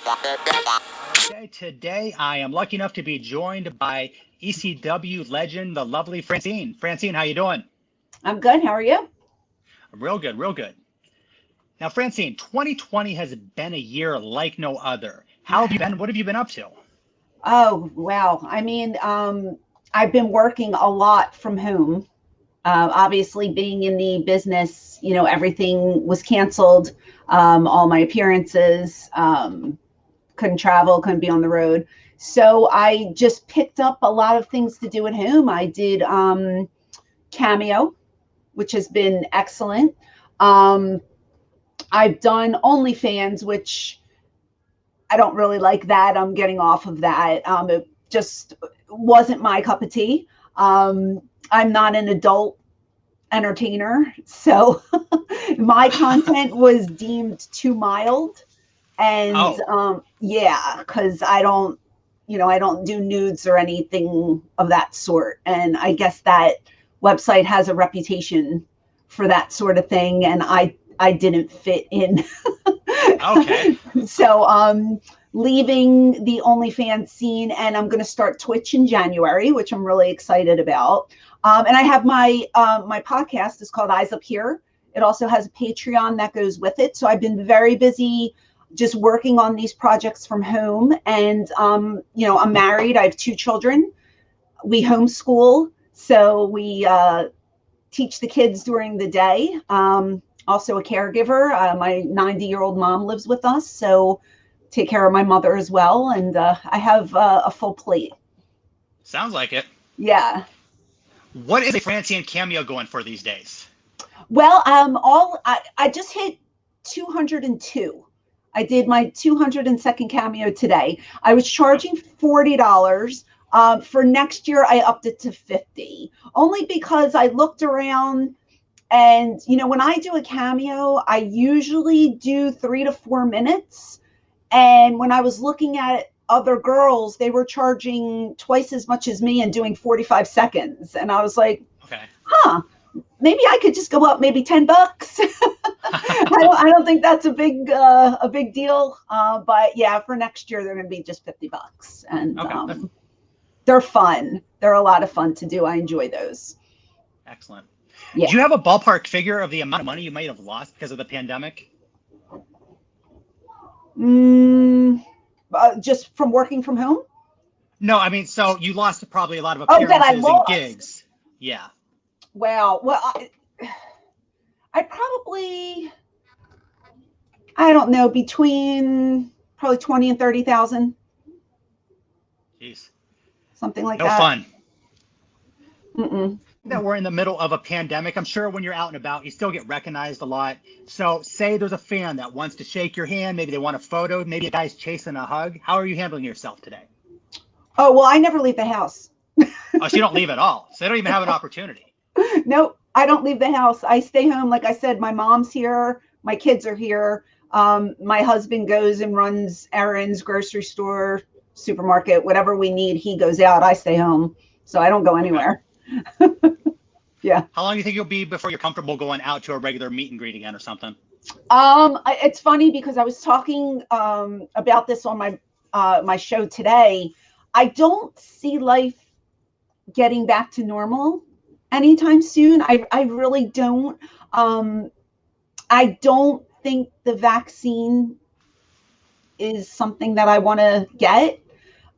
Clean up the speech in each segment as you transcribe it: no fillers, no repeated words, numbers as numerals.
Okay, today I am lucky enough to be joined by ECW legend, the lovely Francine. Francine, how you doing? I'm good. How are you? Real good, real good. Now, Francine, 2020 has been a year like no other. How have you been? What have you been up to? Oh, wow. I've been working a lot from home. Obviously, being in the business, everything was canceled. All my appearances, couldn't travel, couldn't be on the road. So I just picked up a lot of things to do at home. I did Cameo, which has been excellent. I've done OnlyFans, which I don't really like that. I'm getting off of that. It just wasn't my cup of tea. I'm not an adult entertainer, so my content was deemed too mild. And yeah, because I don't do nudes or anything of that sort. And I guess that website has a reputation for that sort of thing, and I didn't fit in. Okay. So leaving the OnlyFans scene, and I'm going to start Twitch in January, which I'm really excited about. And I have my podcast is called Eyes Up Here. It also has a Patreon that goes with it. So I've been very busy just working on these projects from home. And I'm married. I have 2 children. We homeschool, so we teach the kids during the day. Also a caregiver. My 90-year-old mom lives with us, so take care of my mother as well. And I have a full plate. Sounds like it. Yeah. What is a Francine cameo going for these days? Well, I just hit 202. I did my 202nd cameo today. I was charging $40. For next year, I upped it to $50, only because I looked around. And, when I do a cameo, I usually do 3 to 4 minutes. And when I was looking at other girls, they were charging twice as much as me and doing 45 seconds. And I was like, okay, maybe I could just go up maybe $10. I don't think that's a big deal. But yeah, for next year, they're going to be just $50. And okay. They're fun. They're a lot of fun to do. I enjoy those. Excellent. Yeah. Do you have a ballpark figure of the amount of money you might have lost because of the pandemic? Just from working from home? No, I mean, so you lost probably a lot of appearances and gigs. Yeah. Well, I probably, I don't know, between probably 20 and 30,000. Jeez. Something like that. No fun. Mm-mm. That we're in the middle of a pandemic. I'm sure when you're out and about, you still get recognized a lot. So say there's a fan that wants to shake your hand. Maybe they want a photo. Maybe a guy's chasing a hug. How are you handling yourself today? Oh, well, I never leave the house. Oh, so you don't leave at all. So they don't even have an opportunity. Nope, I don't leave the house. I stay home. Like I said, my mom's here. My kids are here. My husband goes and runs errands, grocery store, supermarket, whatever we need. He goes out. I stay home. So I don't go anywhere. Okay. Yeah. How long do you think you'll be before you're comfortable going out to a regular meet and greet again or something? It's funny because I was talking about this on my show today. I don't see life getting back to normal anytime soon. I really don't. I don't think the vaccine is something that I want to get.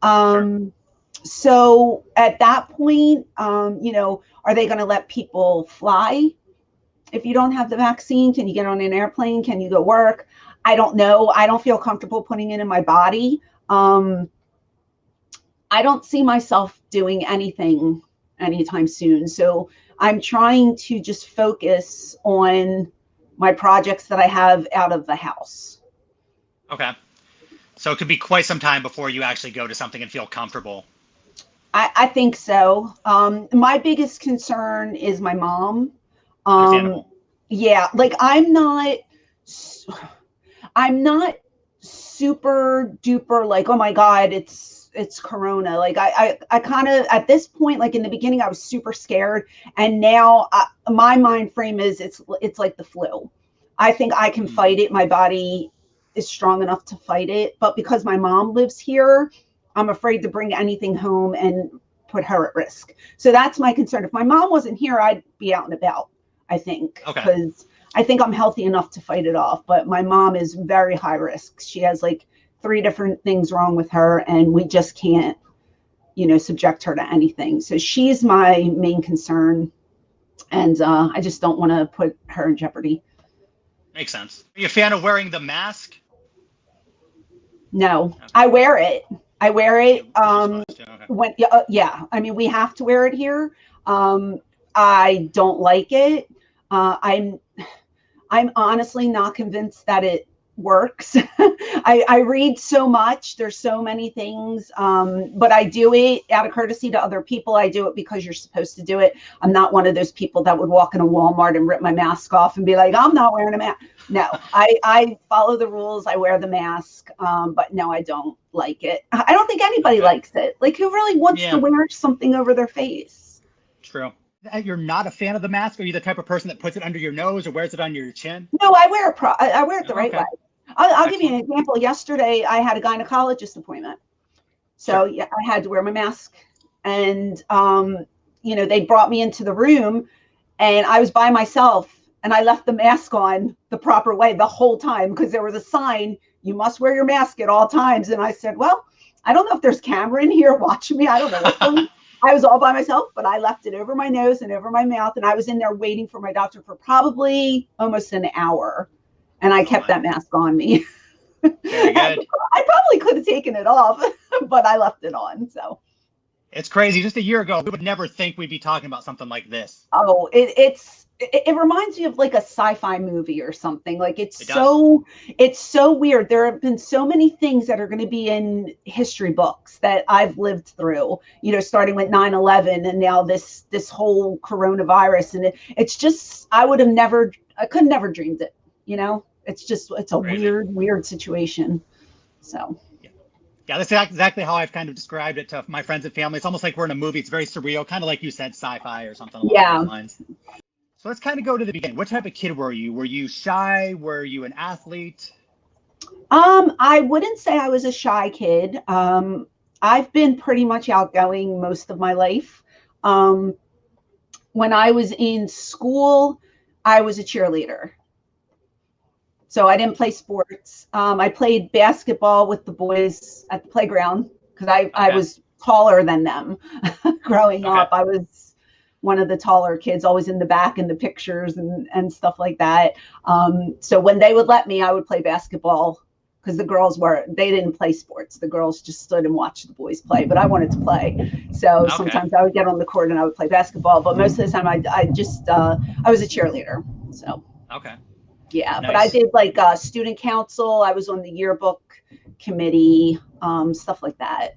Sure. So at that point, are they going to let people fly if you don't have the vaccine? Can you get on an airplane? Can you go work? I don't know. I don't feel comfortable putting it in my body. I don't see myself doing anything anytime soon. So I'm trying to just focus on my projects that I have out of the house. Okay. So it could be quite some time before you actually go to something and feel comfortable. I think so. My biggest concern is my mom. Understandable. Yeah, like I'm not super duper like, oh my God, it's Corona. Like I kind of, at this point, like in the beginning, I was super scared. And now my mind frame is it's like the flu. I think I can fight it. My body is strong enough to fight it. But because my mom lives here, I'm afraid to bring anything home and put her at risk. So that's my concern. If my mom wasn't here, I'd be out and about, I think, because I think I'm healthy enough to fight it off. But my mom is very high risk. She has like 3 different things wrong with her, and we just can't, subject her to anything. So she's my main concern. And I just don't want to put her in jeopardy. Makes sense. Are you a fan of wearing the mask? No, I wear it. When I mean, we have to wear it here. I don't like it. I'm honestly not convinced that it works. I read so much. There's so many things, but I do it out of courtesy to other people. I do it because you're supposed to do it. I'm not one of those people that would walk in a Walmart and rip my mask off and be like, I'm not wearing a mask. No, I follow the rules. I wear the mask, but no, I don't like it. I don't think anybody likes it. Like, who really wants to wear something over their face? True. You're not a fan of the mask? Are you the type of person that puts it under your nose or wears it on your chin? No, I wear it the right way. I'll give you an example. Yesterday, I had a gynecologist appointment. So yeah, I had to wear my mask. And, they brought me into the room and I was by myself and I left the mask on the proper way the whole time because there was a sign, you must wear your mask at all times. And I said, well, I don't know if there's camera in here watching me. I don't know what's going on. I was all by myself, but I left it over my nose and over my mouth. And I was in there waiting for my doctor for probably almost an hour. And I kept that mask on me. Very good. I probably could have taken it off, but I left it on. So it's crazy. Just a year ago, we would never think we'd be talking about something like this. Oh, it reminds me of like a sci-fi movie or something. Like it's so weird. There have been so many things that are going to be in history books that I've lived through, starting with 9/11 and now this whole coronavirus. And it's just, I could never dreamed it, it's a weird situation. So. Yeah, that's exactly how I've kind of described it to my friends and family. It's almost like we're in a movie. It's very surreal, kind of like you said, sci-fi or something along those lines. So let's kind of go to the beginning. What type of kid were you? Were you shy? Were you an athlete? I wouldn't say I was a shy kid. I've been pretty much outgoing most of my life. When I was in school, I was a cheerleader. So I didn't play sports. I played basketball with the boys at the playground because I was taller than them growing up. I was one of the taller kids, always in the back in the pictures and stuff like that. So when they would let me, I would play basketball because the girls they didn't play sports. The girls just stood and watched the boys play, but I wanted to play. So sometimes I would get on the court and I would play basketball, but most of the time I was a cheerleader. So. Okay. Yeah, nice. But I did like student council. I was on the yearbook committee, stuff like that.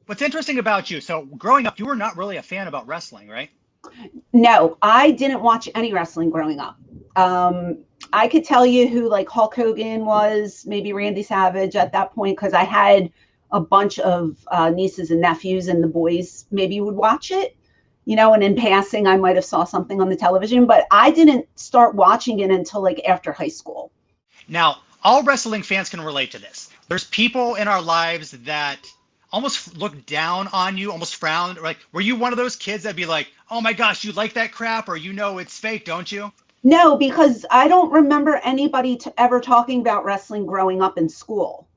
What's interesting about you, so growing up, you were not really a fan about wrestling, right? No, I didn't watch any wrestling growing up. I could tell you who like Hulk Hogan was, maybe Randy Savage at that point, because I had a bunch of nieces and nephews and the boys maybe would watch it. And in passing, I might have saw something on the television, but I didn't start watching it until like after high school. Now, all wrestling fans can relate to this. There's people in our lives that almost look down on you, almost frown. Like, were you one of those kids that'd be like, oh my gosh, you like that crap, or it's fake, don't you? No, because I don't remember anybody ever talking about wrestling growing up in school.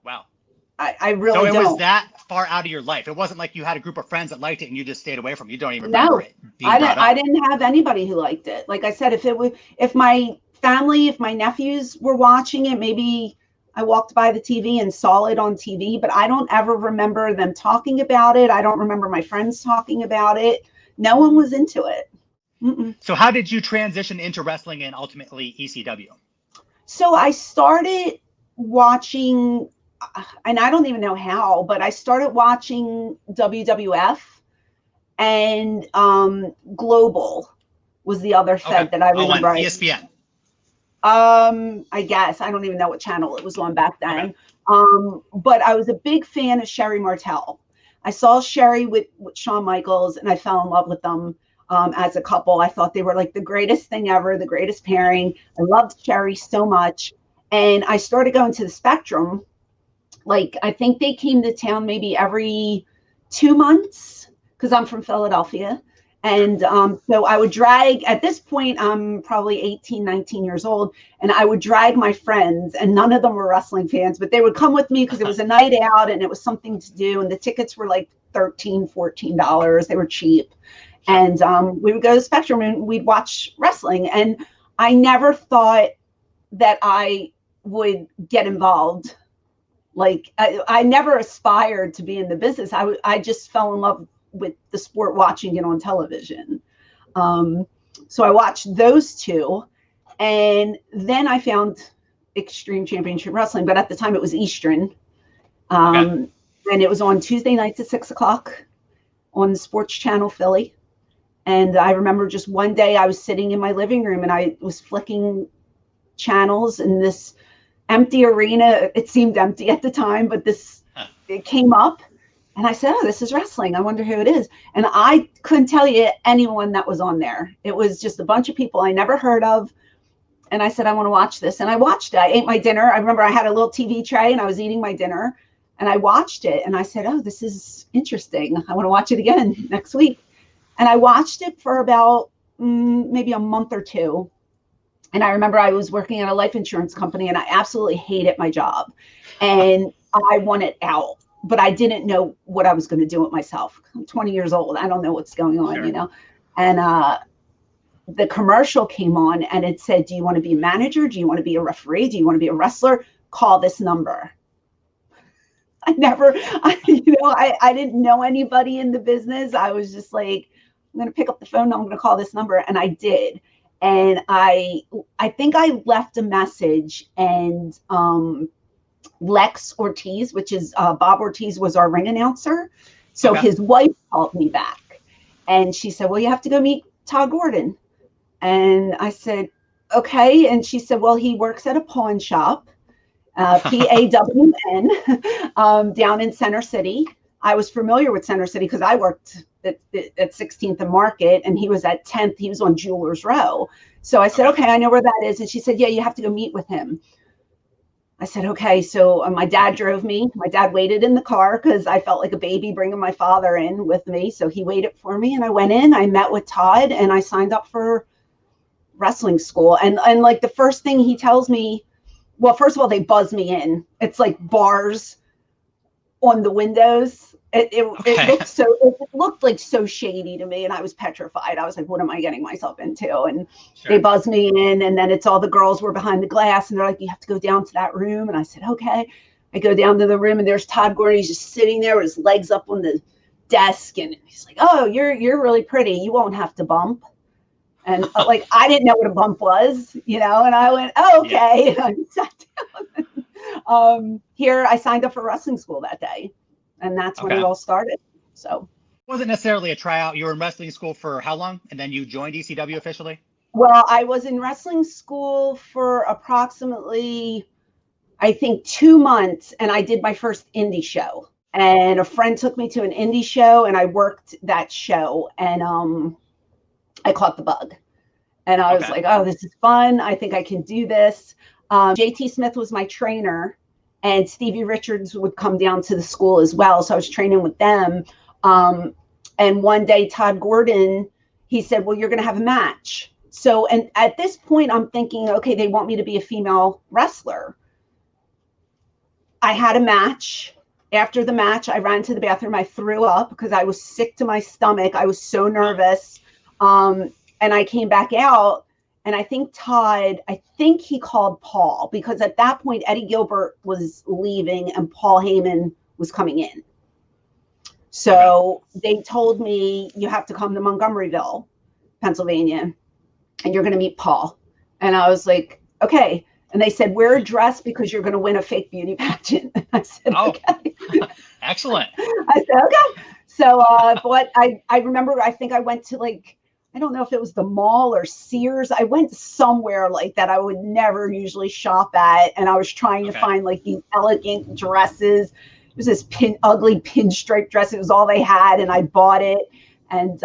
Wow. I really don't. So it was that far out of your life. It wasn't like you had a group of friends that liked it and you just stayed away from it. You don't even remember it. I didn't have anybody who liked it. Like I said, if my family, if my nephews were watching it, maybe I walked by the TV and saw it on TV, but I don't ever remember them talking about it. I don't remember my friends talking about it. No one was into it. Mm-mm. So how did you transition into wrestling and ultimately ECW? So I started watching, and I don't even know how, but I started watching WWF and Global was the other fed that I remember. On ESPN. I guess. I don't even know what channel it was on back then. But I was a big fan of Sherry Martel. I saw Sherry with Shawn Michaels and I fell in love with them as a couple. I thought they were like the greatest thing ever, the greatest pairing. I loved Sherry so much. And I started going to the Spectrum. Like, I think they came to town maybe every 2 months because I'm from Philadelphia. And so I would drag, at this point, I'm probably 18, 19 years old. And I would drag my friends, and none of them were wrestling fans, but they would come with me because it was a night out and it was something to do. And the tickets were like $13, $14. They were cheap. And we would go to the Spectrum and we'd watch wrestling. And I never thought that I would get involved. Like, I never aspired to be in the business. I just fell in love with the sport watching it on television. So I watched those two, and then I found Extreme Championship Wrestling, but at the time it was Eastern. And it was on Tuesday nights at 6:00 on the Sports Channel Philly. And I remember just one day I was sitting in my living room and I was flicking channels in this empty arena. It seemed empty at the time, but it came up. And I said, oh, this is wrestling. I wonder who it is. And I couldn't tell you anyone that was on there. It was just a bunch of people I never heard of. And I said, I want to watch this. And I watched it. I ate my dinner. I remember I had a little TV tray and I was eating my dinner. And I watched it. And I said, oh, this is interesting. I want to watch it again next week. And I watched it for about maybe a month or two. And I remember I was working at a life insurance company and I absolutely hated my job. And I wanted out. But I didn't know what I was going to do with myself. I'm 20 years old. I don't know what's going on, Sure. you know? And the commercial came on and it said, do you want to be a manager? Do you want to be a referee? Do you want to be a wrestler? Call this number. I didn't know anybody in the business. I was just like, I'm going to pick up the phone. I'm going to call this number. And I did. And I think I left a message, and Lex Ortiz, which is Bob Ortiz, was our ring announcer. So his wife called me back and she said, well, you have to go meet Todd Gordon. And I said, okay. And she said, well, he works at a pawn shop, PAWN, down in Center City. I was familiar with Center City because I worked at 16th and Market, and he was at 10th. He was on Jewelers Row. So I said, okay, I know where that is. And she said, yeah, you have to go meet with him. I said, okay. So my dad drove me. My dad waited in the car because I felt like a baby bringing my father in with me. So he waited for me and I went in, I met with Todd, and I signed up for wrestling school. And like the first thing he tells me, well, first of all, they buzz me in. It's like bars on the windows. It looked like so shady to me, and I was petrified. I was like, what am I getting myself into? And they buzzed me in, and then it's all the girls were behind the glass, and they're like, you have to go down to that room. And I said, okay. I go down to the room, and there's Todd Gordon. He's just sitting there with his legs up on the desk, and he's like, oh, you're really pretty. You won't have to bump. And like, I didn't know what a bump was, you know, and I went, oh, okay. Yeah. And I sat down. Here, I signed up for wrestling school that day. And that's when it all started. So it wasn't necessarily a tryout. You were in wrestling school for how long? And then you joined ECW officially? Well, I was in wrestling school for approximately, I think, 2 months. And I did my first indie show. And a friend took me to an indie show, and I worked that show. And I caught the bug. And I was like, oh, this is fun. I think I can do this. JT Smith was my trainer. And Stevie Richards would come down to the school as well. So I was training with them. And one day, Todd Gordon, he said, well, you're going to have a match. So, and at this point, I'm thinking, okay, they want me to be a female wrestler. I had a match. After the match, I ran to the bathroom. I threw up because I was sick to my stomach. I was so nervous. And I came back out. And I think Todd, he called Paul, because at that point, Eddie Gilbert was leaving and Paul Heyman was coming in. So they told me, you have to come to Montgomeryville, Pennsylvania, and you're going to meet Paul. And I was like, okay. And they said, wear a dress because you're going to win a fake beauty pageant. And I said, okay. Excellent. I said, okay. So, but I remember, I think I went to like, I don't know if it was the mall or Sears. I went somewhere like that I would never usually shop at. And I was trying to find like these elegant dresses. It was this ugly pinstripe dress. It was all they had. And I bought it. And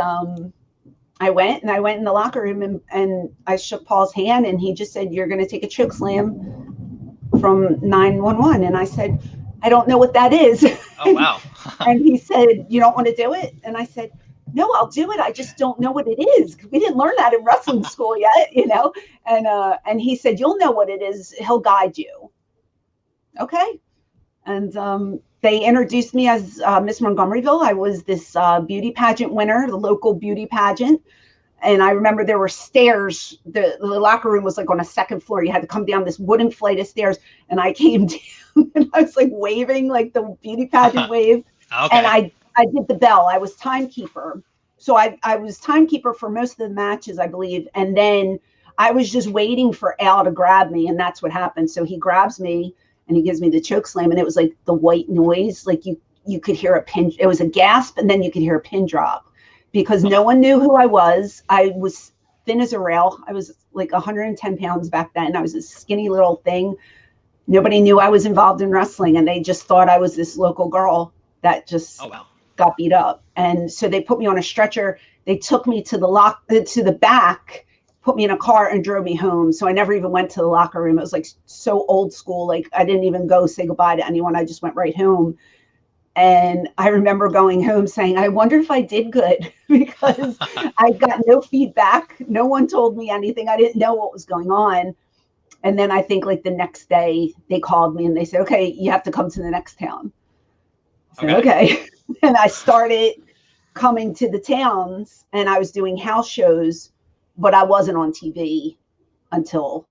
I went in the locker room and I shook Paul's hand, and he just said, you're going to take a choke slam from 911. And I said, I don't know what that is. Oh, wow. And he said, you don't want to do it? And I said, no, I'll do it. I just don't know what it is. We didn't learn that in wrestling school yet, you know? And he said, you'll know what it is. He'll guide you. Okay. And they introduced me as Miss Montgomeryville. I was this beauty pageant winner, the local beauty pageant. And I remember there were stairs. The locker room was like on a second floor. You had to come down this wooden flight of stairs. And I came down and I was like waving like the beauty pageant wave. Okay. And I did the bell. I was timekeeper. So I was timekeeper for most of the matches, I believe. And then I was just waiting for Al to grab me. And that's what happened. So he grabs me and he gives me the choke slam. And it was like the white noise. Like you could hear a pin. It was a gasp. And then you could hear a pin drop. Because no one knew who I was. I was thin as a rail. I was like 110 pounds back then. I was a skinny little thing. Nobody knew I was involved in wrestling, and they just thought I was this local girl that just got beat up. And so they put me on a stretcher. They took me to the back, put me in a car, and drove me home. So I never even went to the locker room. It was like so old school. Like I didn't even go say goodbye to anyone. I just went right home. And I remember going home saying, I wonder if I did good, because I got no feedback. No one told me anything. I didn't know what was going on. And then I think like the next day they called me and they said, okay, you have to come to the next town. I said, okay. And I started coming to the towns, and I was doing house shows, but I wasn't on TV until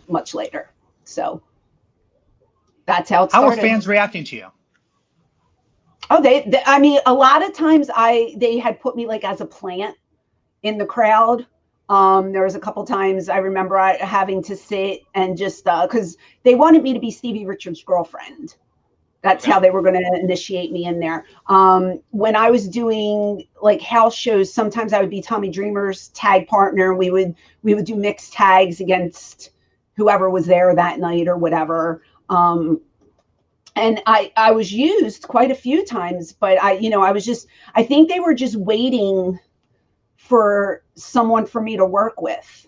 much later. So that's how it started. How were fans reacting to you? Oh, I mean, a lot of times they had put me like as a plant in the crowd. There was a couple times I remember having to sit and just because they wanted me to be Stevie Richards' girlfriend. That's how they were going to initiate me in there. When I was doing like house shows, sometimes I would be Tommy Dreamer's tag partner. We would do mixed tags against whoever was there that night or whatever. And I was used quite a few times, but I think they were just waiting for someone for me to work with.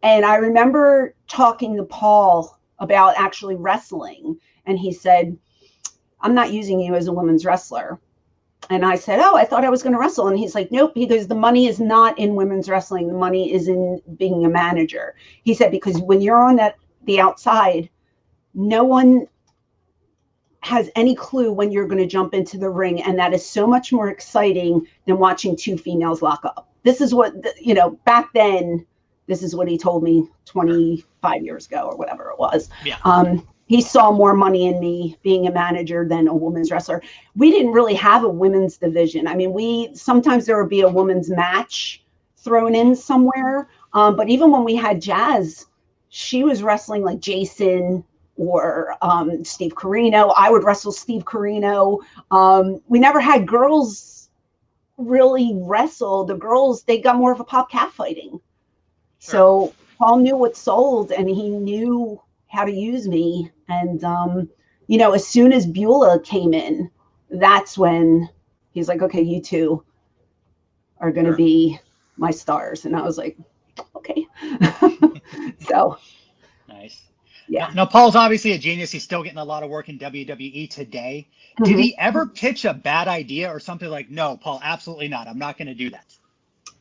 And I remember talking to Paul about actually wrestling. And he said, I'm not using you as a women's wrestler. And I said, oh, I thought I was going to wrestle. And he's like, nope. He goes, the money is not in women's wrestling. The money is in being a manager. He said, because when you're on the outside, no one has any clue when you're going to jump into the ring. And that is so much more exciting than watching two females lock up. This is what, back then, this is what he told me 25 years ago or whatever it was. Yeah. He saw more money in me being a manager than a women's wrestler. We didn't really have a women's division. I mean, sometimes there would be a women's match thrown in somewhere. But even when we had Jazz, she was wrestling like Jason or Steve Corino. I would wrestle Steve Corino. We never had girls really wrestle. The girls, they got more of a pop cat fighting. Sure. So Paul knew what sold, and he knew how to use me. And, as soon as Beulah came in, that's when he's like, okay, you two are going to be my stars. And I was like, okay. So. Nice. Yeah. Now, Paul's obviously a genius. He's still getting a lot of work in WWE today. Mm-hmm. Did he ever pitch a bad idea or something like, no, Paul, absolutely not. I'm not going to do that?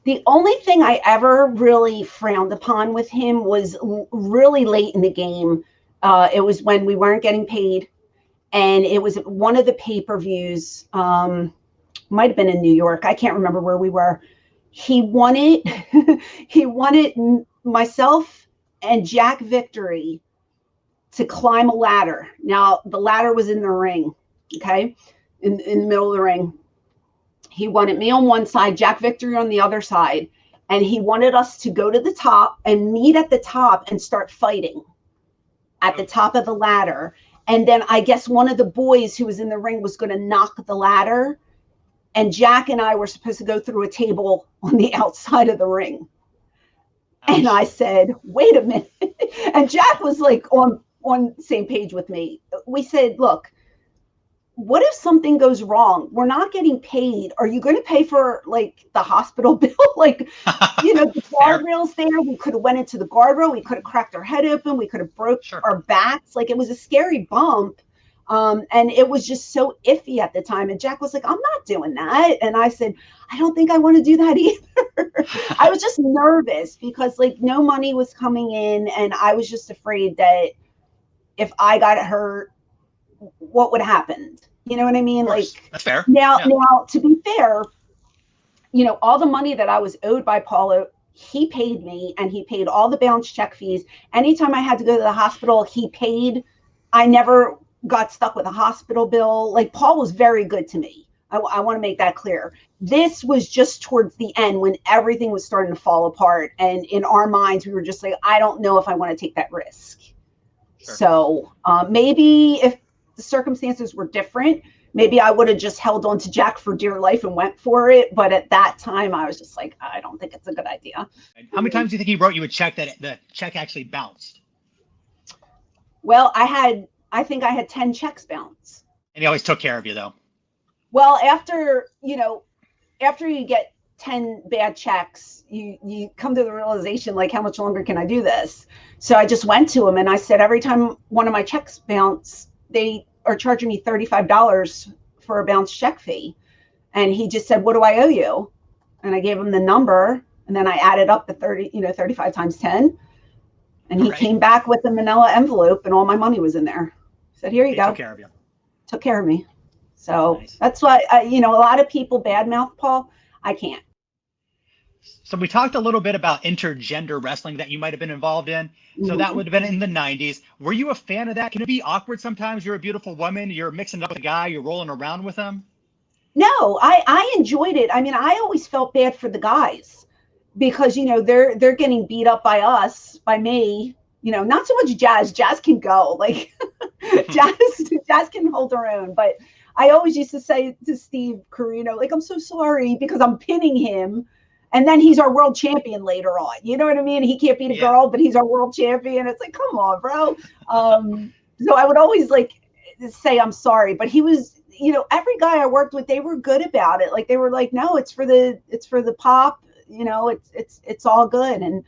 The only thing I ever really frowned upon with him was really late in the game. It was when we weren't getting paid, and it was one of the pay-per-views, might have been in New York. I can't remember where we were. He wanted myself and Jack Victory to climb a ladder. Now, the ladder was in the ring, okay, in the middle of the ring. He wanted me on one side, Jack Victory on the other side, and he wanted us to go to the top and meet at the top and start fighting at the top of the ladder. And then I guess one of the boys who was in the ring was going to knock the ladder, and Jack and I were supposed to go through a table on the outside of the ring. And I said, wait a minute. And Jack was like on the same page with me. We said, look, what if something goes wrong? We're not getting paid. Are you going to pay for like the hospital bill? Like, the guardrails there, we could have went into the guardrail. We could have cracked our head open. We could have broke our backs. Like, it was a scary bump. And it was just so iffy at the time. And Jack was like, I'm not doing that. And I said, I don't think I want to do that either. I was just nervous because like no money was coming in. And I was just afraid that if I got hurt, what would happen? You know what I mean? Like, that's fair. Now, to be fair, all the money that I was owed by Paulo, he paid me, and he paid all the bounce check fees. Anytime I had to go to the hospital, he paid. I never got stuck with a hospital bill. Like, Paul was very good to me. I want to make that clear. This was just towards the end when everything was starting to fall apart. And in our minds, we were just like, I don't know if I want to take that risk. Sure. So maybe if the circumstances were different, maybe I would have just held on to Jack for dear life and went for it. But at that time, I was just like, I don't think it's a good idea. How many times do you think he wrote you a check that the check actually bounced? Well, I think I had 10 checks bounce. And he always took care of you, though. Well, after you get 10 bad checks, you come to the realization, like, how much longer can I do this? So I just went to him and I said, every time one of my checks bounce, they are charging me $35 for a bounce check fee. And he just said, what do I owe you? And I gave him the number, and then I added up the 35 times 10. And he came back with a manila envelope, and all my money was in there. He said, here you go. Took care of you. Took care of me. So that's why, a lot of people badmouth Paul. I can't. So we talked a little bit about intergender wrestling that you might have been involved in. So that would have been in the 90s. Were you a fan of that? Can it be awkward sometimes? You're a beautiful woman. You're mixing up with a guy. You're rolling around with him. No, I enjoyed it. I mean, I always felt bad for the guys because, they're getting beat up by us, by me. Not so much Jazz. Jazz can go. Like, Jazz can hold her own. But I always used to say to Steve Corino, like, I'm so sorry because I'm pinning him. And then he's our world champion later on. You know what I mean? He can't beat a girl, but he's our world champion. It's like, come on, bro. So I would always like say, I'm sorry. But he was, every guy I worked with, they were good about it. Like, they were like, no, it's for the pop. It's all good. And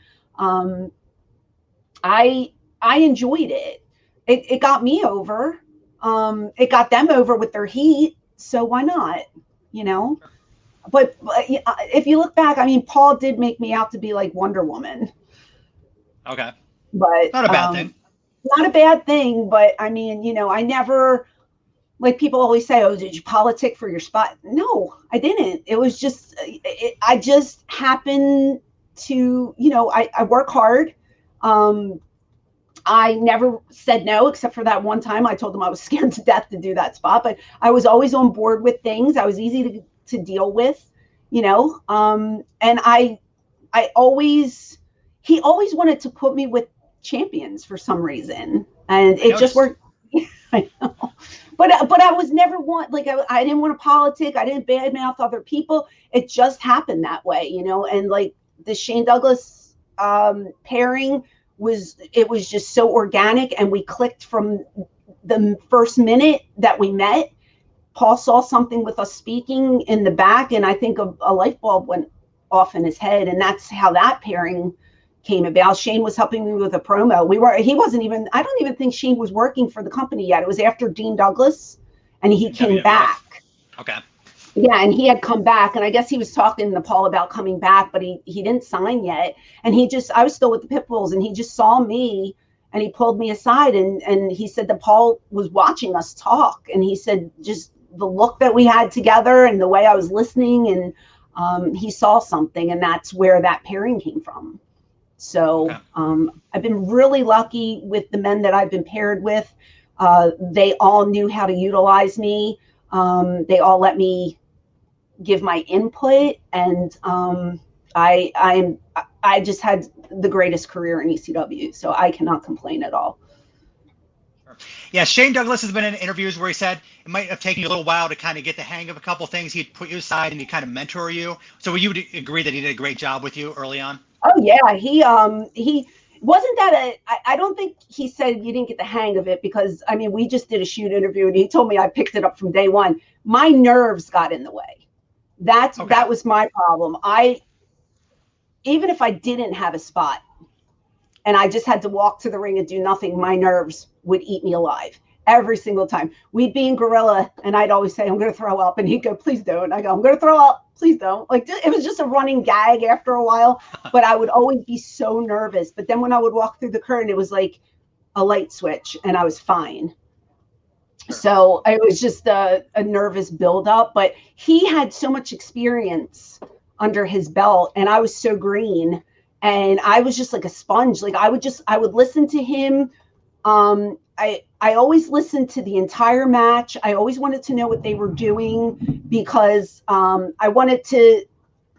I enjoyed it. It got me over. It got them over with their heat. So why not? But if you look back, I mean, Paul did make me out to be like Wonder Woman. Okay. But not a bad thing. Not a bad thing. But I mean, I never, like, people always say, oh, did you politic for your spot? No, I didn't. It was just, I just happened to, I work hard. I never said no, except for that one time I told them I was scared to death to do that spot, but I was always on board with things. I was easy to deal with, and he always wanted to put me with champions for some reason. And it just worked. I know. But I was never I didn't want to politic. I didn't badmouth other people. It just happened that way, and like the Shane Douglas pairing was just so organic, and we clicked from the first minute that we met. Paul saw something with us speaking in the back, and I think a light bulb went off in his head, and that's how that pairing came about. Shane was helping me with a promo. I don't even think Shane was working for the company yet. It was after Dean Douglas, and he came back. Okay. Yeah, and he had come back, and I guess he was talking to Paul about coming back, but he didn't sign yet. And I was still with the Pitbulls, and he just saw me, and he pulled me aside, and he said that Paul was watching us talk, and he said just the look that we had together and the way I was listening, and he saw something, and that's where that pairing came from. So I've been really lucky with the men that I've been paired with. They all knew how to utilize me. They all let me give my input, and I just had the greatest career in ECW, so I cannot complain at all. Yeah, Shane Douglas has been in interviews where he said it might have taken you a little while to kind of get the hang of a couple things. He'd put you aside and he'd kind of mentor you. So would you agree that he did a great job with you early on? Oh yeah, he wasn't that I don't think he said you didn't get the hang of it, because I mean, we just did a shoot interview and he told me I picked it up from day one. My nerves got in the way. That was my problem. Even if I didn't have a spot and I just had to walk to the ring and do nothing, my nerves would eat me alive every single time. We'd be in Gorilla and I'd always say, I'm going to throw up. And he'd go, please don't. And I go, I'm going to throw up. Please don't. Like, it was just a running gag after a while, but I would always be so nervous. But then when I would walk through the curtain, it was like a light switch and I was fine. Sure. So it was just a nervous buildup, but he had so much experience under his belt and I was so green and I was just like a sponge. Like I would listen to him. I always listened to the entire match. I always wanted to know what they were doing because I wanted to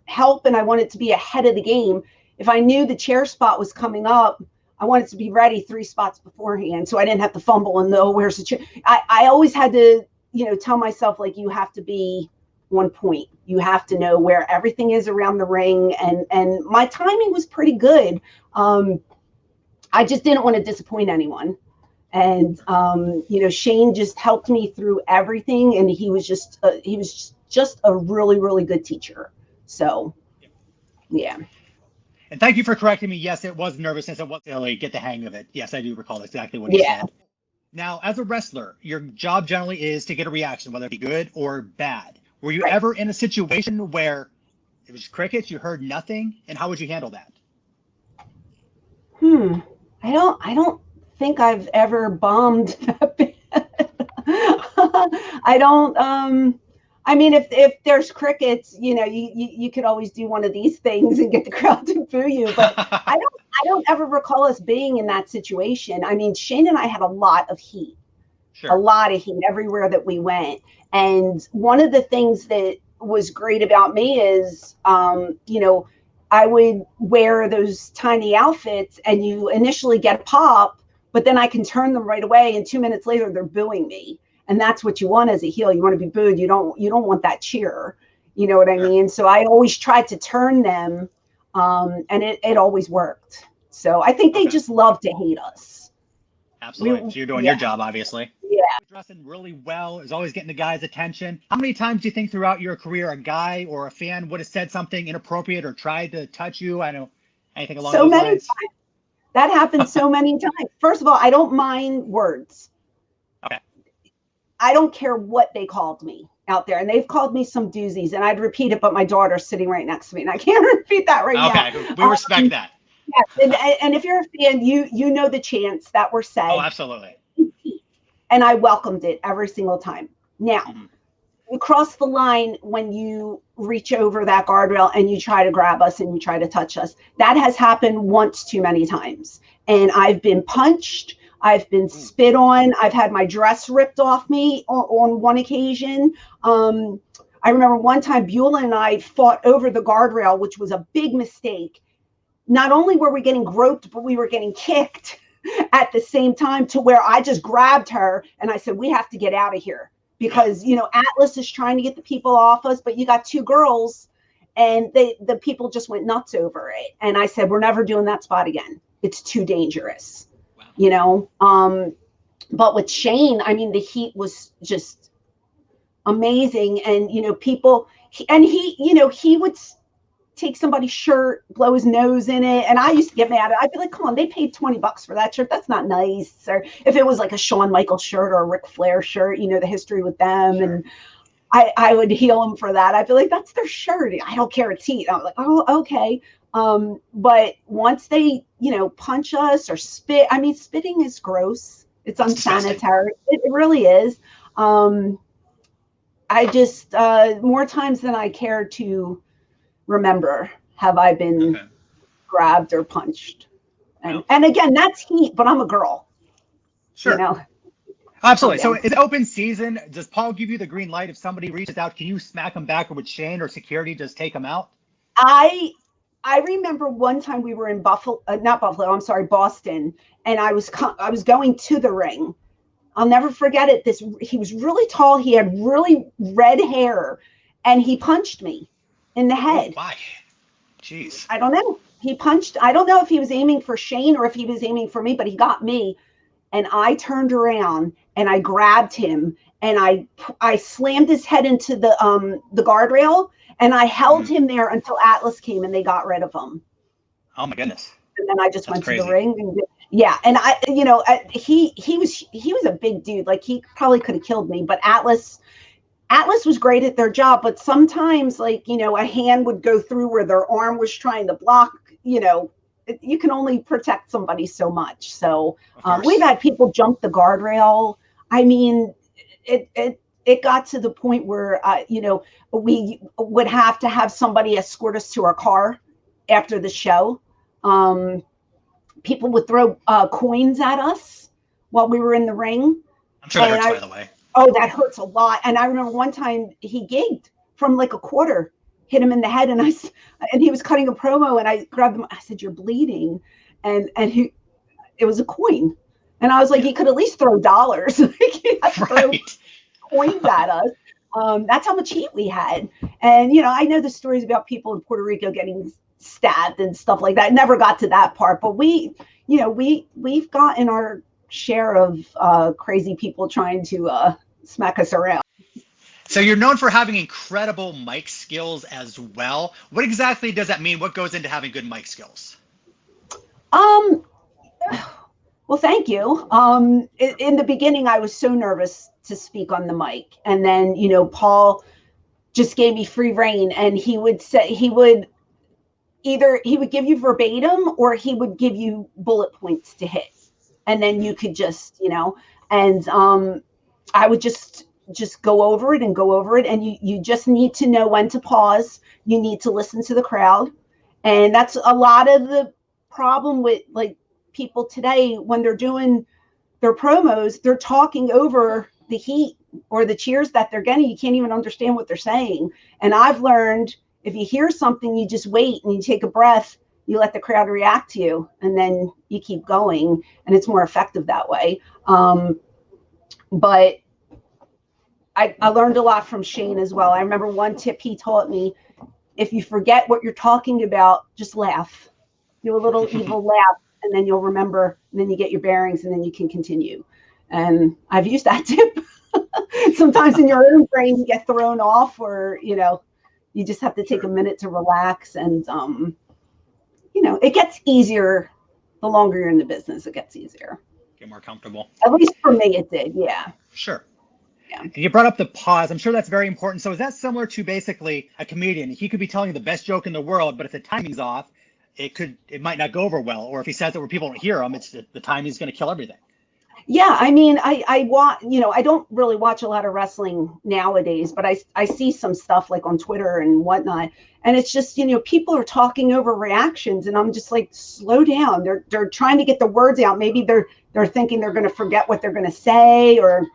help and I wanted to be ahead of the game. If I knew the chair spot was coming up, I wanted to be ready 3 spots beforehand so I didn't have to fumble and know where's the chair. I always had to, tell myself, like, you have to be on point. You have to know where everything is around the ring. And my timing was pretty good. I just didn't want to disappoint anyone. And, Shane just helped me through everything. And he was just a really, really good teacher. So, yeah. And thank you for correcting me. Yes, it was nervousness. It wasn't really get the hang of it. Yes, I do recall exactly what you said. Now, as a wrestler, your job generally is to get a reaction, whether it be good or bad. Were you ever in a situation where it was crickets, you heard nothing, and how would you handle that? I don't think I've ever bombed that bad. I don't. I mean, if there's crickets, you could always do one of these things and get the crowd to boo you. But I don't ever recall us being in that situation. I mean, Shane and I had a lot of heat, a lot of heat everywhere that we went. And one of the things that was great about me is, I would wear those tiny outfits and you initially get a pop, but then I can turn them right away. And 2 minutes later, they're booing me. And that's what you want as a heel. You want to be booed. You don't want that cheer. You know what I mean? So I always tried to turn them, and it always worked. So I think they just love to hate us. Absolutely. So you're doing your job, obviously. Yeah. Dressing really well, is always getting the guys' attention. How many times do you think throughout your career a guy or a fan would have said something inappropriate or tried to touch you? I know anything along those lines. Times. That happens so many times. First of all, I don't mind words. Okay. I don't care what they called me out there. And they've called me some doozies and I'd repeat it, but my daughter's sitting right next to me and I can't repeat that right now. Okay, we respect that. Yeah, and if you're a fan, you know the chants that were said. Oh, absolutely. And I welcomed it every single time. Now, you cross the line when you reach over that guardrail and you try to grab us and you try to touch us. That has happened once too many times. And I've been punched. I've been spit on. I've had my dress ripped off me on one occasion. I remember one time Beulah and I fought over the guardrail, which was a big mistake. Not only were we getting groped, but we were getting kicked at the same time, to where I just grabbed her and I said, we have to get out of here because, Atlas is trying to get the people off us, but you got 2 girls and the people just went nuts over it. And I said, we're never doing that spot again. It's too dangerous. But with Shane, I mean, the heat was just amazing. And, he would take somebody's shirt, blow his nose in it. And I used to get mad. I'd be like, come on, they paid $20 for that shirt. That's not nice. Or if it was like a Shawn Michaels shirt or a Ric Flair shirt, the history with them. Sure. And I would heel them for that. I'd be like, that's their shirt. I don't care. It's heat. I'm like, oh, okay. But once they, punch us or spit, I mean, spitting is gross. It's unsanitary. It really is. I just, more times than I care to remember, have I been grabbed or punched. And again, that's heat, but I'm a girl. Sure. Absolutely. So it's open season. Does Paul give you the green light if somebody reaches out? Can you smack them back, or would Shane or security just take them out? I remember one time we were in Boston, and I was going to the ring. I'll never forget it. He was really tall. He had really red hair, and he punched me in the head. Oh, why? Jeez. I don't know. he punched. I don't know if he was aiming for Shane or if he was aiming for me, but he got me. And I turned around and I grabbed him and I slammed his head into the guardrail, and I held him there until Atlas came and they got rid of him. Oh my goodness. And then I just went to the ring and yeah. And I, you know, he was a big dude. Like he probably could have killed me, but Atlas was great at their job. But sometimes, like, you know, a hand would go through where their arm was trying to block, you know, you can only protect somebody so much. So we've had people jump the guardrail. I mean, it got to the point where, you know, we would have to have somebody escort us to our car after the show. People would throw coins at us while we were in the ring. I'm sure that hurts, by the way. Oh, that hurts a lot. And I remember one time he gigged from like a quarter, hit him in the head, and he was cutting a promo, and I grabbed him. I said, "You're bleeding," and it was a coin, and I was like, "He could at least throw dollars." Like, he had to throw coins at us. That's how much heat we had. And, you know, I know the stories about people in Puerto Rico getting stabbed and stuff like that. Never got to that part, but we've gotten our share of crazy people trying to smack us around. So you're known for having incredible mic skills as well. What exactly does that mean? What goes into having good mic skills? Well, thank you. In the beginning, I was so nervous to speak on the mic. And then, you know, Paul just gave me free reign, and he would give you verbatim, or he would give you bullet points to hit. And then you could just, you know, and I would just go over it. And you just need to know when to pause. You need to listen to the crowd. And that's a lot of the problem with, like, people today when they're doing their promos, they're talking over the heat or the cheers that they're getting. You can't even understand what they're saying. And I've learned, if you hear something, you just wait and you take a breath, you let the crowd react to you, and then you keep going, and it's more effective that way. But I learned a lot from Shane as well. I remember one tip he taught me: if you forget what you're talking about, just laugh. Do a little evil laugh, and then you'll remember, and then you get your bearings, and then you can continue. And I've used that tip. Sometimes in your own brain you get thrown off, or, you know, you just have to take a minute to relax. And you know, it gets easier the longer you're in the business. It gets easier. Get more comfortable. At least for me, it did. Yeah. Sure. Yeah. And you brought up the pause. I'm sure that's very important. So is that similar to basically a comedian? He could be telling you the best joke in the world, but if the timing's off, it might not go over well. Or if he says it where people don't hear him, it's the timing's going to kill everything. Yeah, I mean, I watch, you know, I don't really watch a lot of wrestling nowadays, but I see some stuff like on Twitter and whatnot, and it's just, you know, people are talking over reactions, and I'm just like, slow down. They're trying to get the words out. Maybe they're thinking they're going to forget what they're going to say, or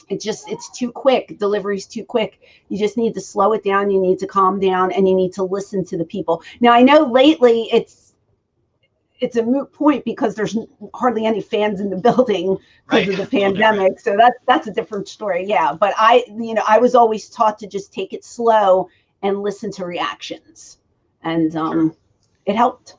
it's too quick. Delivery's too quick. You just need to slow it down. You need to calm down, and you need to listen to the people. Now, I know lately it's a moot point because there's hardly any fans in the building because of the pandemic. So that's a different story. Yeah. But I was always taught to just take it slow and listen to reactions. And it helped.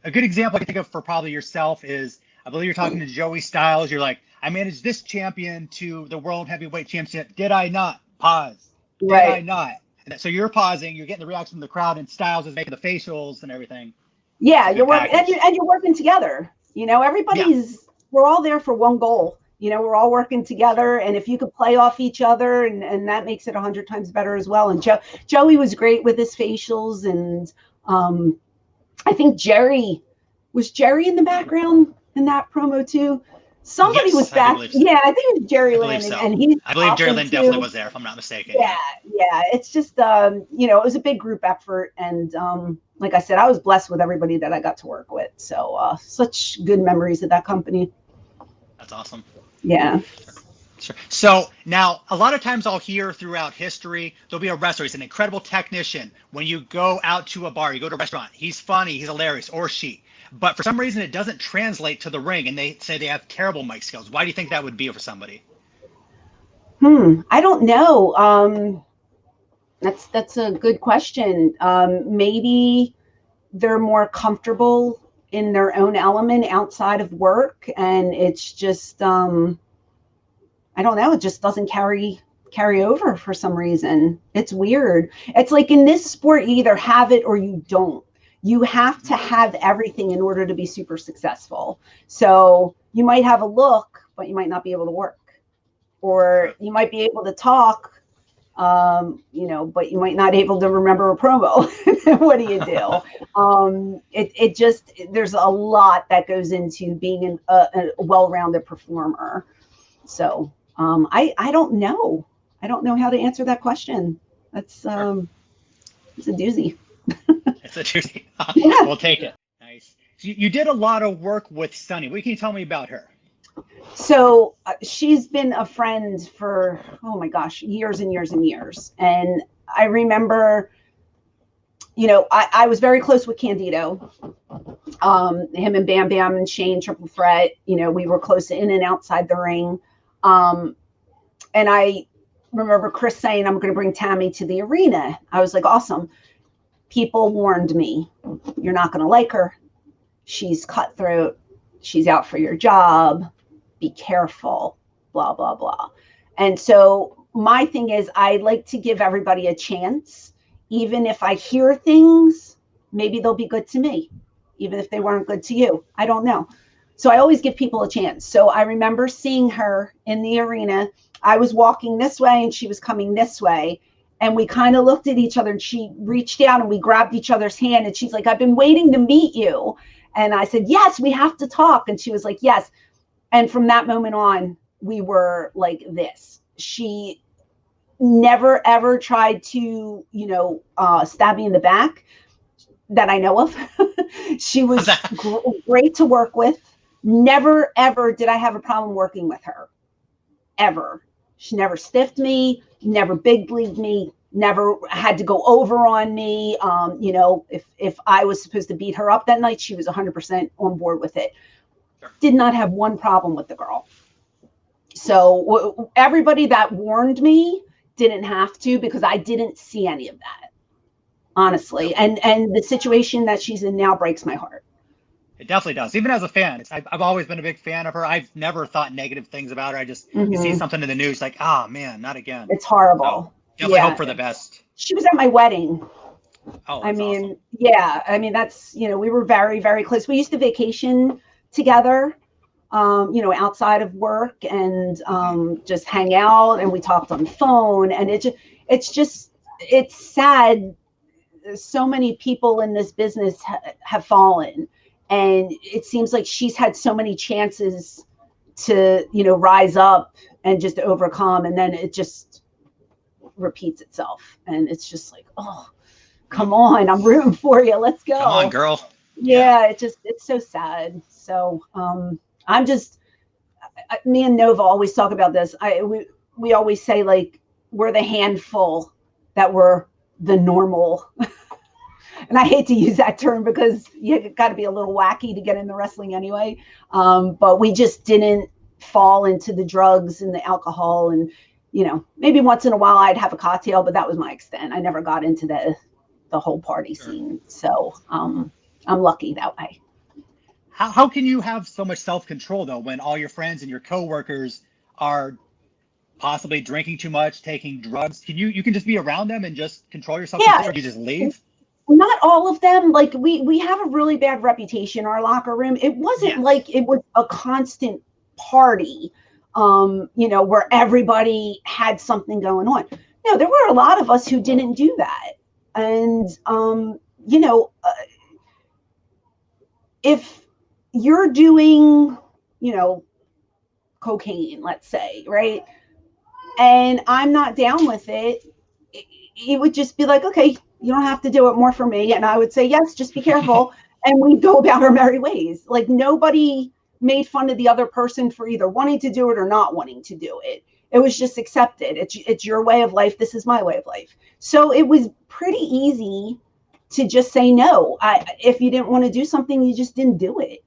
A good example I can think of for probably yourself is, I believe you're talking to Joey Styles. You're like, I managed this champion to the World Heavyweight Championship. Did I not? Pause. Did I not? And so you're pausing, you're getting the reaction from the crowd, and Styles is making the facials and everything. Yeah, you're working, and you're working together. You know, we're all there for one goal. You know, we're all working together, and if you could play off each other, and that makes it 100 times better as well. And Joey was great with his facials, and I think Jerry in the background in that promo too. Somebody was back. So. Yeah, I think it was Jerry Lynn, so. and he. I believe Jerry Lynn definitely was there, if I'm not mistaken. Yeah. It's just you know, it was a big group effort, and like I said, I was blessed with everybody that I got to work with. So such good memories of that company. That's awesome. Yeah. Sure. So now, a lot of times I'll hear throughout history, there'll be a wrestler. He's an incredible technician. When you go out to a bar, you go to a restaurant, he's funny, he's hilarious, or she. But for some reason, it doesn't translate to the ring, and they say they have terrible mic skills. Why do you think that would be for somebody? I don't know. That's a good question. Maybe they're more comfortable in their own element outside of work. And it's just, I don't know, it just doesn't carry over for some reason. It's weird. It's like in this sport, you either have it or you don't. You have to have everything in order to be super successful. So you might have a look, but you might not be able to work, or you might be able to talk, you know, but you might not be able to remember a promo. What do you do? It just, there's a lot that goes into being a well-rounded performer. So I don't know. I don't know how to answer that question. That's it's a doozy. It's a doozy. Yeah. We'll take it. Nice. You did a lot of work with Sunny. What can you tell me about her? So she's been a friend for, oh my gosh, years and years and years. And I remember, you know, I was very close with Candido. Him and Bam Bam and Shane, Triple Threat, you know, we were close in and outside the ring. And I remember Chris saying, I'm going to bring Tammy to the arena. I was like, awesome. People warned me, you're not going to like her. She's cutthroat. She's out for your job. Be careful, blah, blah, blah. And so my thing is, I like to give everybody a chance. Even if I hear things, maybe they'll be good to me, even if they weren't good to you. I don't know. So I always give people a chance. So I remember seeing her in the arena. I was walking this way and she was coming this way. And we kind of looked at each other and she reached out and we grabbed each other's hand. And she's like, I've been waiting to meet you. And I said, yes, we have to talk. And she was like, yes. And from that moment on, we were like this. She never, ever tried to, you know, stab me in the back that I know of. She was great to work with. Never, ever did I have a problem working with her. Ever. She never stiffed me, never big leagued me, never had to go over on me. You know, if I was supposed to beat her up that night, she was 100% on board with it. Did not have one problem with the girl. So everybody that warned me didn't have to, because I didn't see any of that, honestly. And the situation that she's in now breaks my heart. It definitely does. Even as a fan, I've always been a big fan of her. I've never thought negative things about her. I just, you see something in the news like, oh man, not again. It's horrible. So definitely hope for the best. She was at my wedding. Oh, I mean, awesome. Yeah, I mean, that's, you know, we were very, very close. We used to vacation together, you know, outside of work, and just hang out, and we talked on the phone. And it's sad. So many people in this business have fallen, and it seems like she's had so many chances to, you know, rise up and just overcome, and then it just repeats itself. And it's just like, oh, come on, I'm rooting for you. Let's go. Come on, girl. Yeah, it's so sad. So me and Nova always talk about this. We always say, like, we're the handful that were the normal. And I hate to use that term because you got to be a little wacky to get into wrestling anyway. But we just didn't fall into the drugs and the alcohol. And, you know, maybe once in a while I'd have a cocktail, but that was my extent. I never got into the whole party scene. So I'm lucky that way. How can you have so much self-control, though, when all your friends and your coworkers are possibly drinking too much, taking drugs? You can just be around them and just control yourself? Yeah. Or you just leave? Not all of them. Like, we have a really bad reputation in our locker room. It wasn't like it was a constant party, you know, where everybody had something going on. No, there were a lot of us who didn't do that. And, you know, if you're doing, you know, cocaine, let's say, right, and I'm not down with it, it would just be like, okay, you don't have to do it, more for me. And I would say, yes, just be careful. And we'd go about our merry ways. Like, nobody made fun of the other person for either wanting to do it or not wanting to do it. It was just accepted. It's your way of life. This is my way of life. So it was pretty easy to just say no. If you didn't want to do something, you just didn't do it.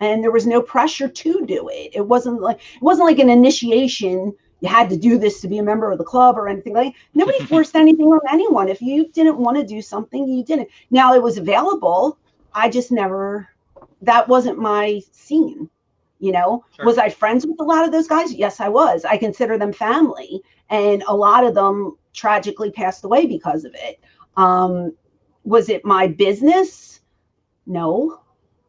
And there was no pressure to do it. It wasn't like an initiation. You you had to do this to be a member of the club or anything like that. Nobody forced anything on anyone. If you didn't want to do something, you didn't. Now it was available. I just never, that wasn't my scene. You know, Sure. Was I friends with a lot of those guys? Yes, I was. I consider them family. And a lot of them tragically passed away because of it. Was it my business? No.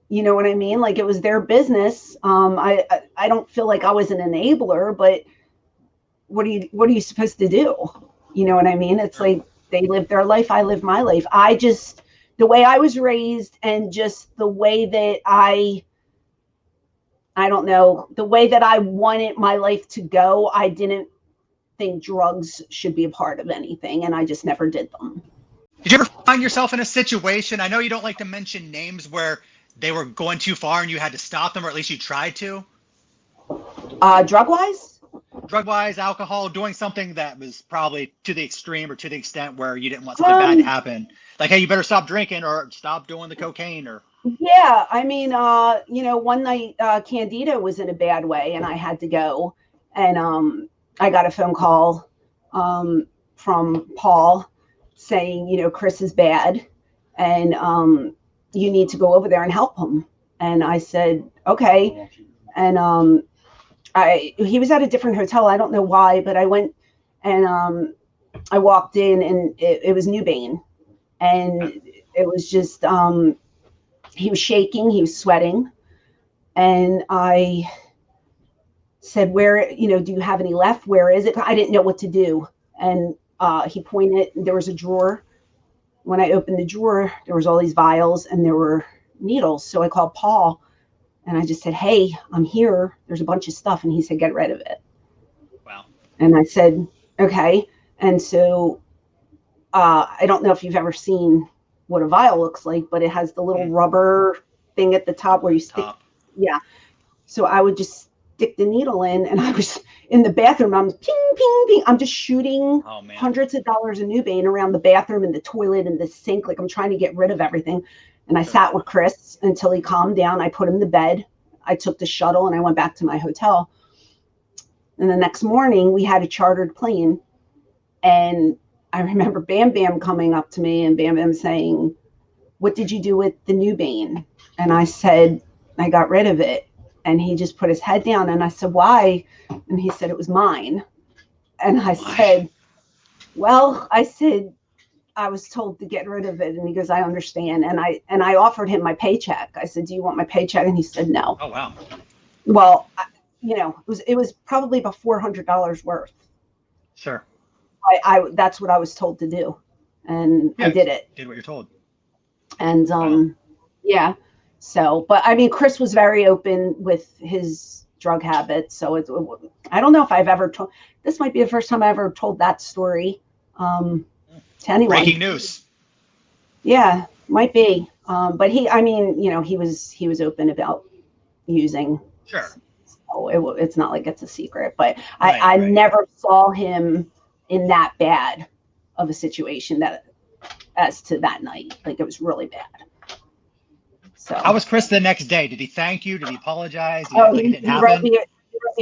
You know what I mean? Like, it was their business. I don't feel like I was an enabler, but what are you supposed to do? You know what I mean? It's like they lived their life. I lived my life. The way I was raised and just the way that I don't know, the way that I wanted my life to go, I didn't think drugs should be a part of anything, and I just never did them. Did you ever find yourself in a situation, I know you don't like to mention names, where they were going too far and you had to stop them, or at least you tried to? Drug-wise? Drug-wise, alcohol, doing something that was probably to the extreme or to the extent where you didn't want something bad to happen. Like, hey, you better stop drinking or stop doing the cocaine or... Yeah, I mean, one night Candido was in a bad way and I had to go. And I got a phone call from Paul saying, Chris is bad and you need to go over there and help him. And I said, okay. And he was at a different hotel. I don't know why, but I went and I walked in and it was Newbane. And it was just... he was shaking, he was sweating. And I said, where, do you have any left? Where is it? I didn't know what to do. And he pointed, there was a drawer. When I opened the drawer, there was all these vials and there were needles. So I called Paul and I just said, hey, I'm here. There's a bunch of stuff. And he said, get rid of it. Wow. And I said, okay. And so I don't know if you've ever seen what a vial looks like, but it has the little rubber thing at the top where you stick. Yeah. So I would just stick the needle in, and I was in the bathroom. I'm ping, ping, ping. I'm just shooting hundreds of dollars of Newbane around the bathroom and the toilet and the sink. Like, I'm trying to get rid of everything. And I sat with Chris until he calmed down. I put him to bed. I took the shuttle and I went back to my hotel. And the next morning we had a chartered plane, and I remember Bam Bam coming up to me and Bam Bam saying, what did you do with the Newbane? And I said, I got rid of it. And he just put his head down. And I said, why? And he said, it was mine. And I said, well, I said, I was told to get rid of it. And he goes, I understand. And I offered him my paycheck. I said, do you want my paycheck? And he said, no. Oh, wow. Well, it was probably about $400 worth. Sure. That's what I was told to do. And I did it. Did what you're told. And yeah. So, but I mean, Chris was very open with his drug habits. So I don't know if I've ever told, this might be the first time I ever told that story to anyone. Breaking news. Yeah, might be. But he was open about using. Sure. So it's not like it's a secret, but I never saw him in that bad of a situation as to that night. Like, it was really bad. So how was Chris the next day? Did he thank you? Did he apologize? He wrote me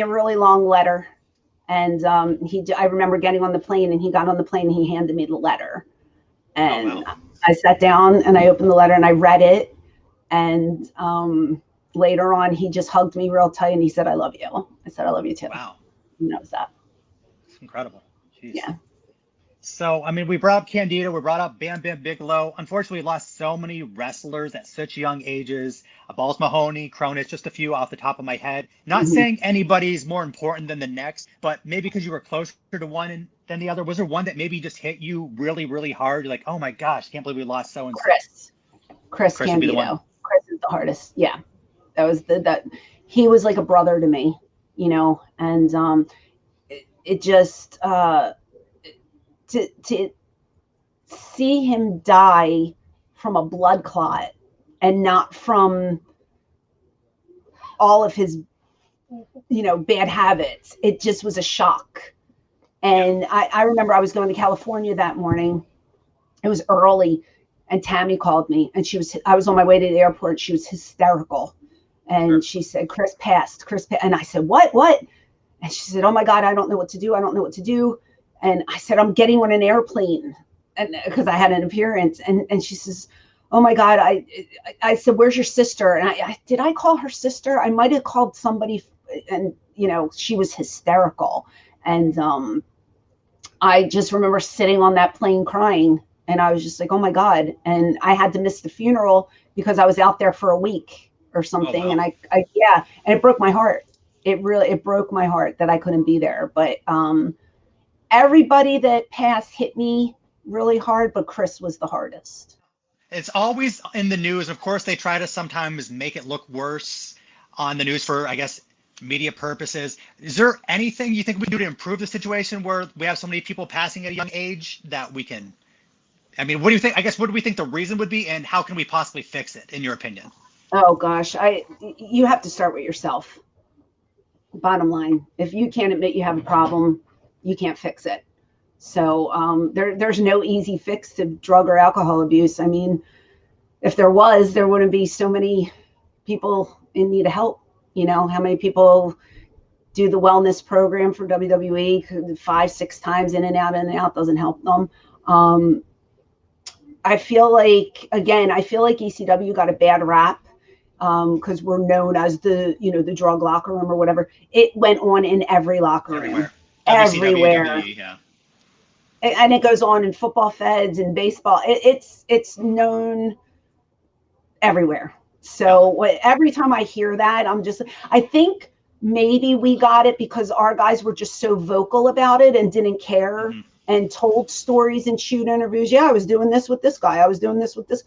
a really long letter. And I remember getting on the plane, and he got on the plane and he handed me the letter. And I sat down and I opened the letter and I read it. And later on, he just hugged me real tight and he said, I love you. I said, I love you too. Wow. And that was that. It's incredible. Jeez. Yeah. So, I mean, we brought up Candido, we brought up Bam Bam Bigelow. Unfortunately, we lost so many wrestlers at such young ages. Balls Mahoney, Cronus, just a few off the top of my head. Not saying anybody's more important than the next, but maybe because you were closer to one than the other. Was there one that maybe just hit you really, really hard? You're like, oh my gosh, can't believe we lost so and so. Chris Candido. Chris is the hardest. Yeah. That was he was like a brother to me, and it just to see him die from a blood clot and not from all of his bad habits, it just was a shock. And I remember I was going to California that morning. It was early, and Tammy called me, and I was on my way to the airport. She was hysterical, and she said, Chris passed. And I said, what? And she said, oh my God, I don't know what to do. I don't know what to do. And I said, I'm getting on an airplane, and because I had an appearance. And she says, oh my God. I said, where's your sister? And did I call her sister? I might've called somebody, and she was hysterical. And I just remember sitting on that plane crying, and I was just like, oh my God. And I had to miss the funeral because I was out there for a week or something. Oh, wow. And and it broke my heart. It broke my heart that I couldn't be there. But everybody that passed hit me really hard, but Chris was the hardest. It's always in the news. Of course, they try to sometimes make it look worse on the news for, I guess, media purposes. Is there anything you think we can do to improve the situation where we have so many people passing at a young age that we can, I mean, what do you think? I guess, what do we think the reason would be, and how can we possibly fix it, in your opinion? Oh gosh, you have to start with yourself. Bottom line, if you can't admit you have a problem, you can't fix it. So there's no easy fix to drug or alcohol abuse. I mean, if there was, there wouldn't be so many people in need of help. How many people do the wellness program for WWE 5-6 times in and out doesn't help them. I feel like ECW got a bad rap because we're known as the drug locker room or whatever. It went on in every locker room, everywhere. WWE, yeah. And it goes on in football feds and baseball. It's known everywhere. So every time I hear that, I think maybe we got it because our guys were just so vocal about it and didn't care and told stories and shoot interviews. Yeah, I was doing this with this guy. I was doing this with this.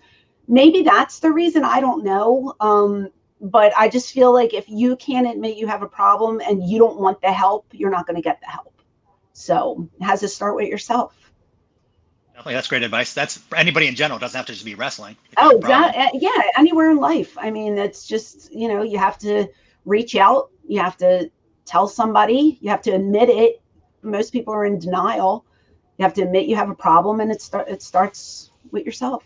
Maybe that's the reason. I don't know. But I just feel like if you can't admit you have a problem and you don't want the help, you're not going to get the help. So it has to start with yourself. Definitely, that's great advice. That's for anybody in general. It doesn't have to just be wrestling. Oh, yeah, anywhere in life. I mean, it's just, you have to reach out. You have to tell somebody. You have to admit it. Most people are in denial. You have to admit you have a problem, and it starts with yourself.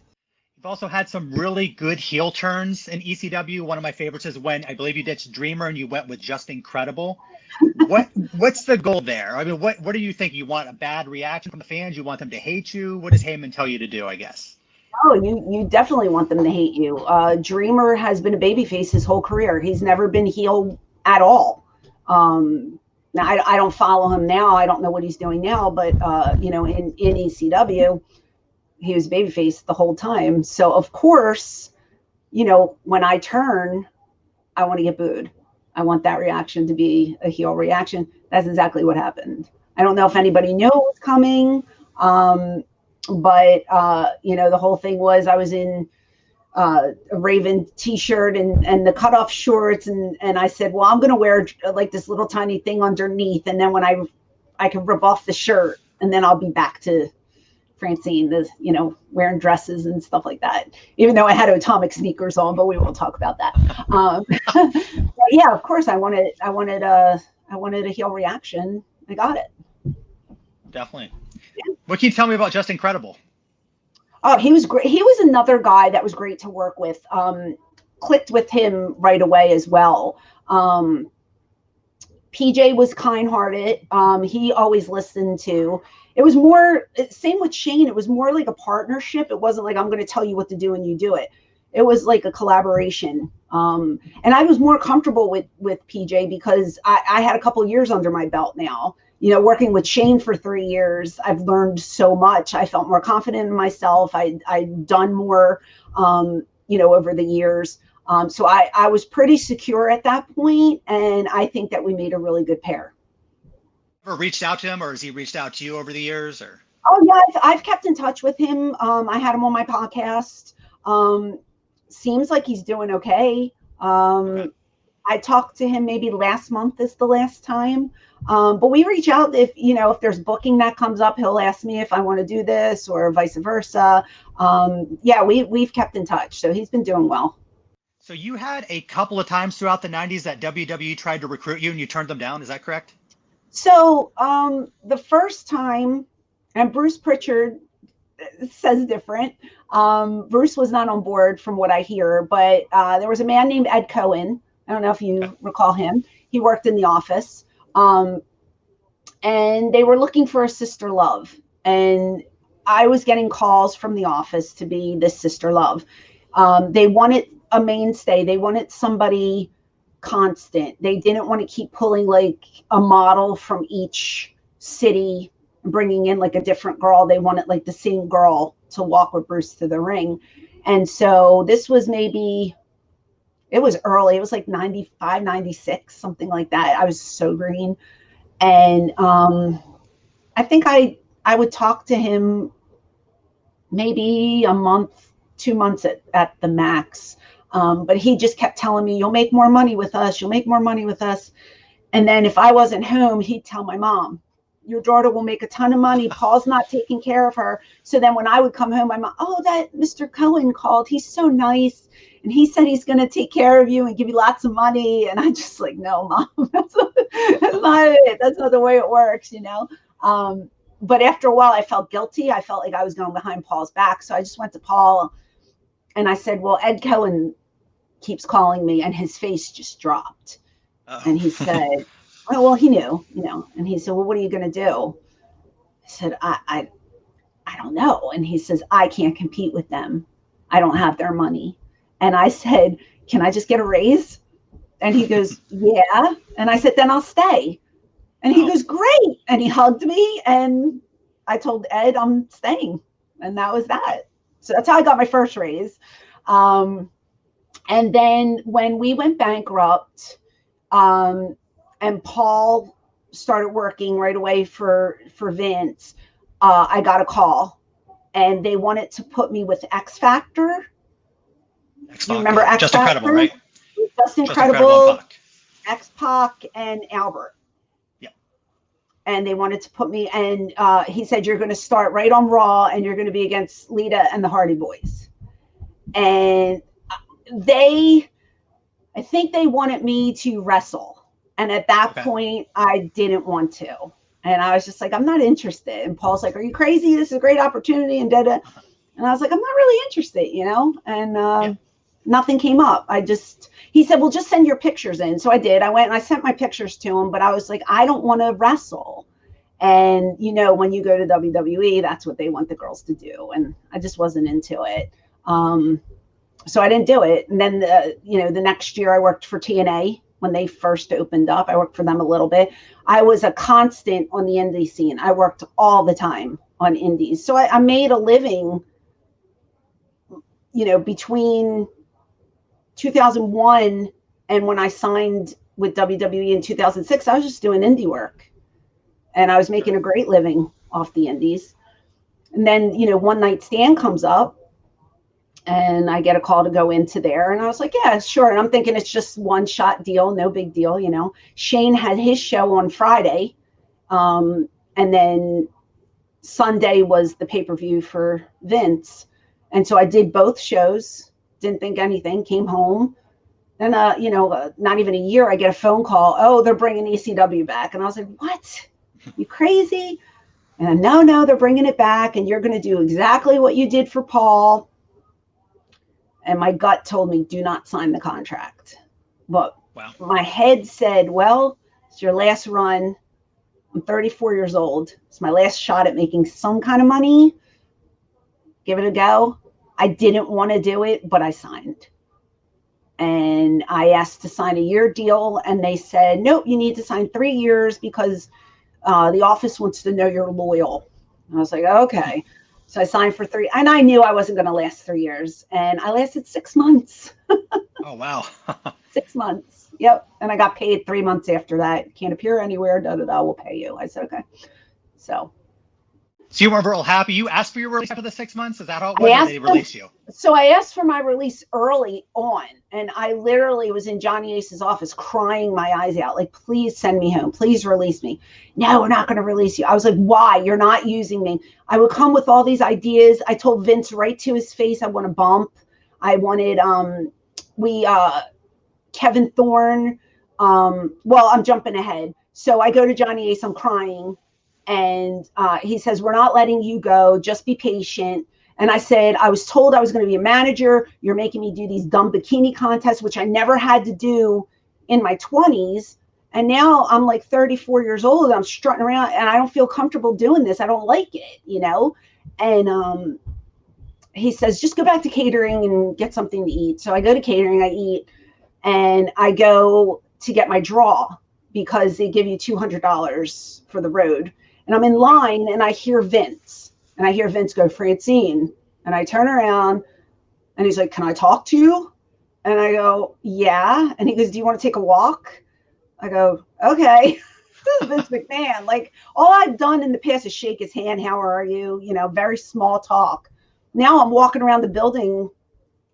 You've also had some really good heel turns in ECW. One of my favorites is when I believe you ditched Dreamer and you went with Just Incredible. What's the goal there? I mean, what do you think? You want a bad reaction from the fans? You want them to hate you? What does Heyman tell you to do, I guess? Oh, you definitely want them to hate you. Dreamer has been a babyface his whole career. He's never been heel at all. Now, I don't follow him now. I don't know what he's doing now, but in ECW, he was babyface the whole time. So of course, when I turn, I want to get booed. I want that reaction to be a heel reaction. That's exactly what happened. I don't know if anybody knew it was coming. But the whole thing was I was in a Raven t-shirt and the cutoff shorts. And I said, well, I'm going to wear like this little tiny thing underneath. And then when I can rip off the shirt, and then I'll be back to Francine, wearing dresses and stuff like that, even though I had atomic sneakers on, but we won't talk about that. But yeah, of course I wanted a heel reaction. I got it. Definitely. Yeah. What can you tell me about Just Incredible? Oh, he was great. He was another guy that was great to work with. Clicked with him right away as well. PJ was kind-hearted. He always listened to. It was more, same with Shane. It was more like a partnership. It wasn't like I'm going to tell you what to do and you do it. It was like a collaboration. And I was more comfortable with PJ because I had a couple years under my belt now. Working with Shane for 3 years, I've learned so much. I felt more confident in myself. I'd done more, over the years. So I was pretty secure at that point, and I think that we made a really good pair. Ever reached out to him, or has he reached out to you over the years? Or oh yeah, I've kept in touch with him. I had him on my podcast. Seems like he's doing okay. Okay. I talked to him maybe last month is the last time. But we reach out if there's booking that comes up, he'll ask me if I want to do this or vice versa. Yeah, we've kept in touch. So he's been doing well. So you had a couple of times throughout the 90s that WWE tried to recruit you and you turned them down. Is that correct? So the first time, and Bruce Pritchard says different. Bruce was not on board from what I hear, but there was a man named Ed Cohen. I don't know if you recall him. He worked in the office. And they were looking for a sister love. And I was getting calls from the office to be this sister love. They wanted a mainstay. They wanted somebody constant. They didn't want to keep pulling like a model from each city and bringing in like a different girl. They wanted like the same girl to walk with Bruce to the ring. And so this was maybe, it was early. It was like 95, 96, something like that. I was so green. And I think I would talk to him maybe a month, 2 months at the max. But he just kept telling me, you'll make more money with us. You'll make more money with us. And then if I wasn't home, he'd tell my mom, your daughter will make a ton of money. Paul's not taking care of her. So then when I would come home, my mom, oh, that Mr. Cohen called. He's so nice. And he said he's going to take care of you and give you lots of money. And I just like, no, Mom, that's not it. That's not the way it works, you know. But after a while, I felt guilty. I felt like I was going behind Paul's back. So I just went to Paul and I said, well, Ed Cohen keeps calling me, and his face just dropped. Uh-oh. And he said, oh, well, he knew, you know. And he said, well, what are you going to do? I said, I don't know. And he says, I can't compete with them. I don't have their money. And I said, can I just get a raise? And he goes, yeah. And I said, then I'll stay. And he goes, great. And he hugged me. And I told Ed, I'm staying. And that was that. So that's how I got my first raise. And then when we went bankrupt, and Paul started working right away for Vince, I got a call. And they wanted to put me with X Factor. You remember X Just Factor? Incredible, right? Just Incredible, X-Pac, and Albert. Yeah. And they wanted to put me, and he said, you're going to start right on Raw, and you're going to be against Lita and the Hardy Boys. And I think they wanted me to wrestle. And at that point, I didn't want to. And I was just like, I'm not interested. And Paul's like, are you crazy? This is a great opportunity. And da-da. And I was like, I'm not really interested, you know? And nothing came up. He said, well, just send your pictures in. So I did. I went and I sent my pictures to him, but I was like, I don't want to wrestle. And, you know, when you go to WWE, that's what they want the girls to do. And I just wasn't into it. So I didn't do it. And then, the next year I worked for TNA when they first opened up. I worked for them a little bit. I was a constant on the indie scene. I worked all the time on indies. So I made a living, you know, between 2001 and when I signed with WWE in 2006, I was just doing indie work. And I was making a great living off the indies. And then, you know, One Night Stand comes up and I get a call to go into there. And I was like, yeah, sure. And I'm thinking it's just one shot deal, no big deal, you know. Shane had his show on Friday. And then Sunday was the pay-per-view for Vince. And so I did both shows, didn't think anything, came home. Then, not even a year, I get a phone call. Oh, they're bringing ECW back. And I was like, what? You crazy? And no, they're bringing it back. And you're going to do exactly what you did for Paul. And my gut told me, do not sign the contract. But my head said, well, it's your last run. I'm 34 years old. It's my last shot at making some kind of money. Give it a go. I didn't want to do it, but I signed. And I asked to sign a year deal, and they said, nope, you need to sign 3 years because the office wants to know you're loyal. And I was like, okay. So I signed for 3, and I knew I wasn't going to last 3 years, and I lasted 6 months. Oh, wow. 6 months. Yep. And I got paid 3 months after that. Can't appear anywhere. We'll pay you. I said, okay. So you weren't real happy. You asked for your release after the 6 months? Is that how it was? Or they released you? So I asked for my release early on, and I literally was in Johnny Ace's office crying my eyes out, like, please send me home. Please release me. No, we're not going to release you. I was like, why? You're not using me. I would come with all these ideas. I told Vince right to his face, I want a bump. I wanted, Kevin Thorne. Well, I'm jumping ahead. So I go to Johnny Ace, I'm crying. And he says, we're not letting you go. Just be patient. And I said, I was told I was going to be a manager. You're making me do these dumb bikini contests, which I never had to do in my 20s. And now I'm like 34 years old. And I'm strutting around and I don't feel comfortable doing this. I don't like it, you know? And he says, just go back to catering and get something to eat. So I go to catering, I eat, and I go to get my draw because they give you $200 for the road. And I'm in line and I hear Vince. And I hear Vince go, Francine. And I turn around and he's like, can I talk to you? And I go, yeah. And he goes, do you want to take a walk? I go, okay. This is Vince McMahon. Like, all I've done in the past is shake his hand. How are you? You know, very small talk. Now I'm walking around the building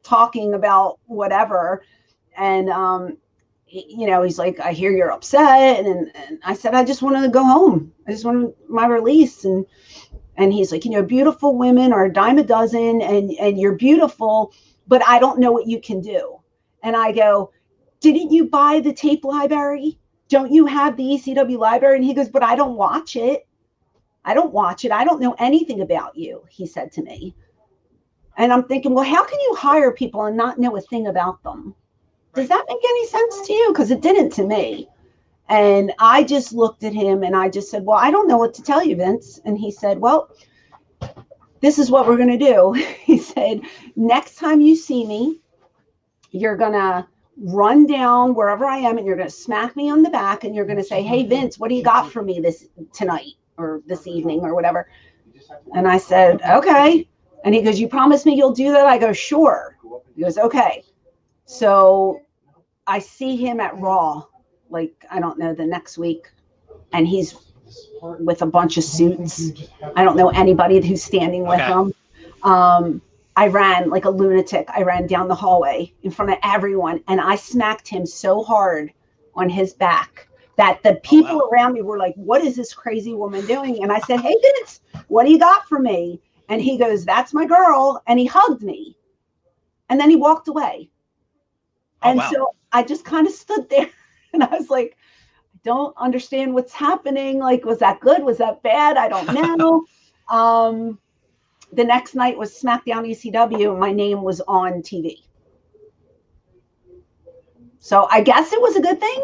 talking about whatever. And, you know, he's like, I hear you're upset. And I said, I just wanted to go home. I just wanted my release. And he's like, you know, beautiful women are a dime a dozen and you're beautiful, but I don't know what you can do. And I go, didn't you buy the tape library? Don't you have the ECW library? And he goes, but I don't watch it. I don't watch it. I don't know anything about you, he said to me. And I'm thinking, well, how can you hire people and not know a thing about them? Does that make any sense to you? Because it didn't to me. And I just looked at him and I just said, well, I don't know what to tell you, Vince. And he said, well, this is what we're going to do. He said, next time you see me, you're going to run down wherever I am and you're going to smack me on the back and you're going to say, hey, Vince, what do you got for me tonight or this evening or whatever? And I said, okay. And he goes, you promise me you'll do that? I go, sure. He goes, okay. So I see him at Raw, like, I don't know, the next week. And he's with a bunch of suits. I don't know anybody who's standing with him. I ran like a lunatic. I ran down the hallway in front of everyone. And I smacked him so hard on his back that the people around me were like, what is this crazy woman doing? And I said, hey, Vince, what do you got for me? And he goes, that's my girl. And he hugged me. And then he walked away. So I just kind of stood there and I was like, I don't understand what's happening. Like, was that good? Was that bad? I don't know. The next night was SmackDown ECW and my name was on TV. So I guess it was a good thing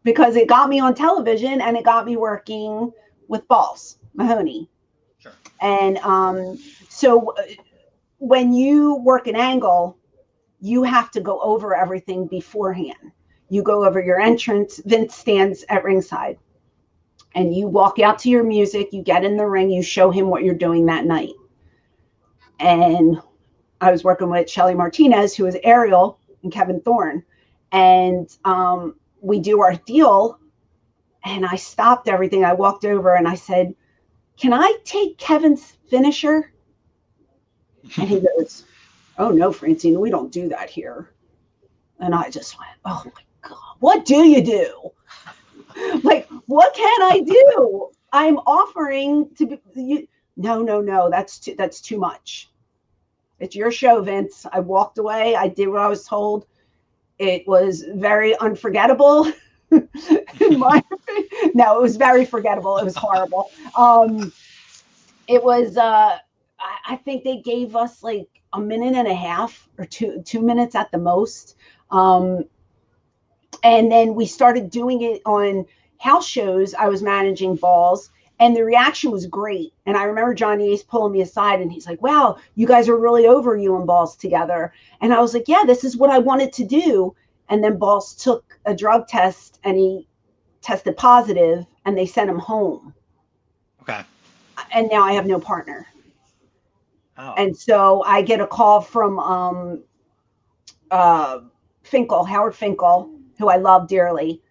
because it got me on television and it got me working with Balls Mahoney. Sure. And so when you work an angle, you have to go over everything beforehand. You go over your entrance. Vince stands at ringside and you walk out to your music. You get in the ring. You show him what you're doing that night. And I was working with Shelly Martinez, who is Ariel, and Kevin Thorne. And we do our deal. And I stopped everything. I walked over and I said, can I take Kevin's finisher? And he goes, oh, no, Francine, we don't do that here. And I just went, oh, my God, what do you do? Like, what can I do? I'm offering to be, no, that's too much. It's your show, Vince. I walked away. I did what I was told. It was very unforgettable. In my opinion. No, it was very forgettable. It was horrible. It was, I think they gave us like a minute and a half or two minutes at the most. And then we started doing it on house shows. I was managing Balls and the reaction was great. And I remember Johnny Ace pulling me aside and he's like, wow, you guys are really over, you and Balls together. And I was like, yeah, this is what I wanted to do. And then Balls took a drug test and he tested positive and they sent him home. Okay. And now I have no partner. Oh. And so I get a call from Finkel, Howard Finkel, who I love dearly.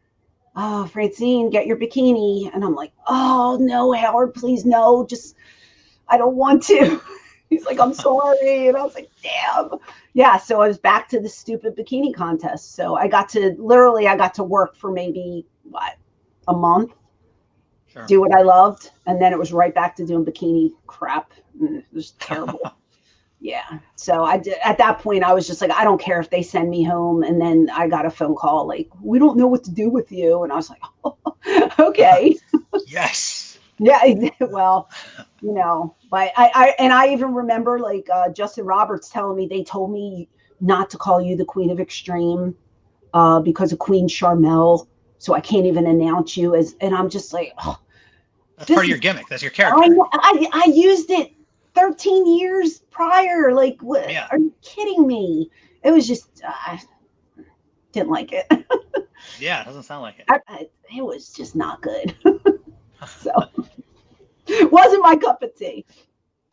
Oh, Francine, get your bikini. And I'm like, oh, no, Howard, please, no. Just, I don't want to. He's like, I'm sorry. And I was like, damn. Yeah, so I was back to the stupid bikini contest. So I got to work for maybe, a month. Sure. Do what I loved. And then it was right back to doing bikini crap. It was terrible. Yeah. So I did, at that point, I was just like, I don't care if they send me home. And then I got a phone call like, we don't know what to do with you. And I was like, oh, okay. Yes. Yeah. Well, but I even remember like Justin Roberts telling me, they told me not to call you the Queen of Extreme because of Queen Charmel. so I can't even announce you as, and I'm just like, oh, that's part of your gimmick. That's your character. I used it 13 years prior. Like, what? Yeah. Are you kidding me? It was just, didn't like it. Yeah, it doesn't sound like it. It was just not good. So, it wasn't my cup of tea.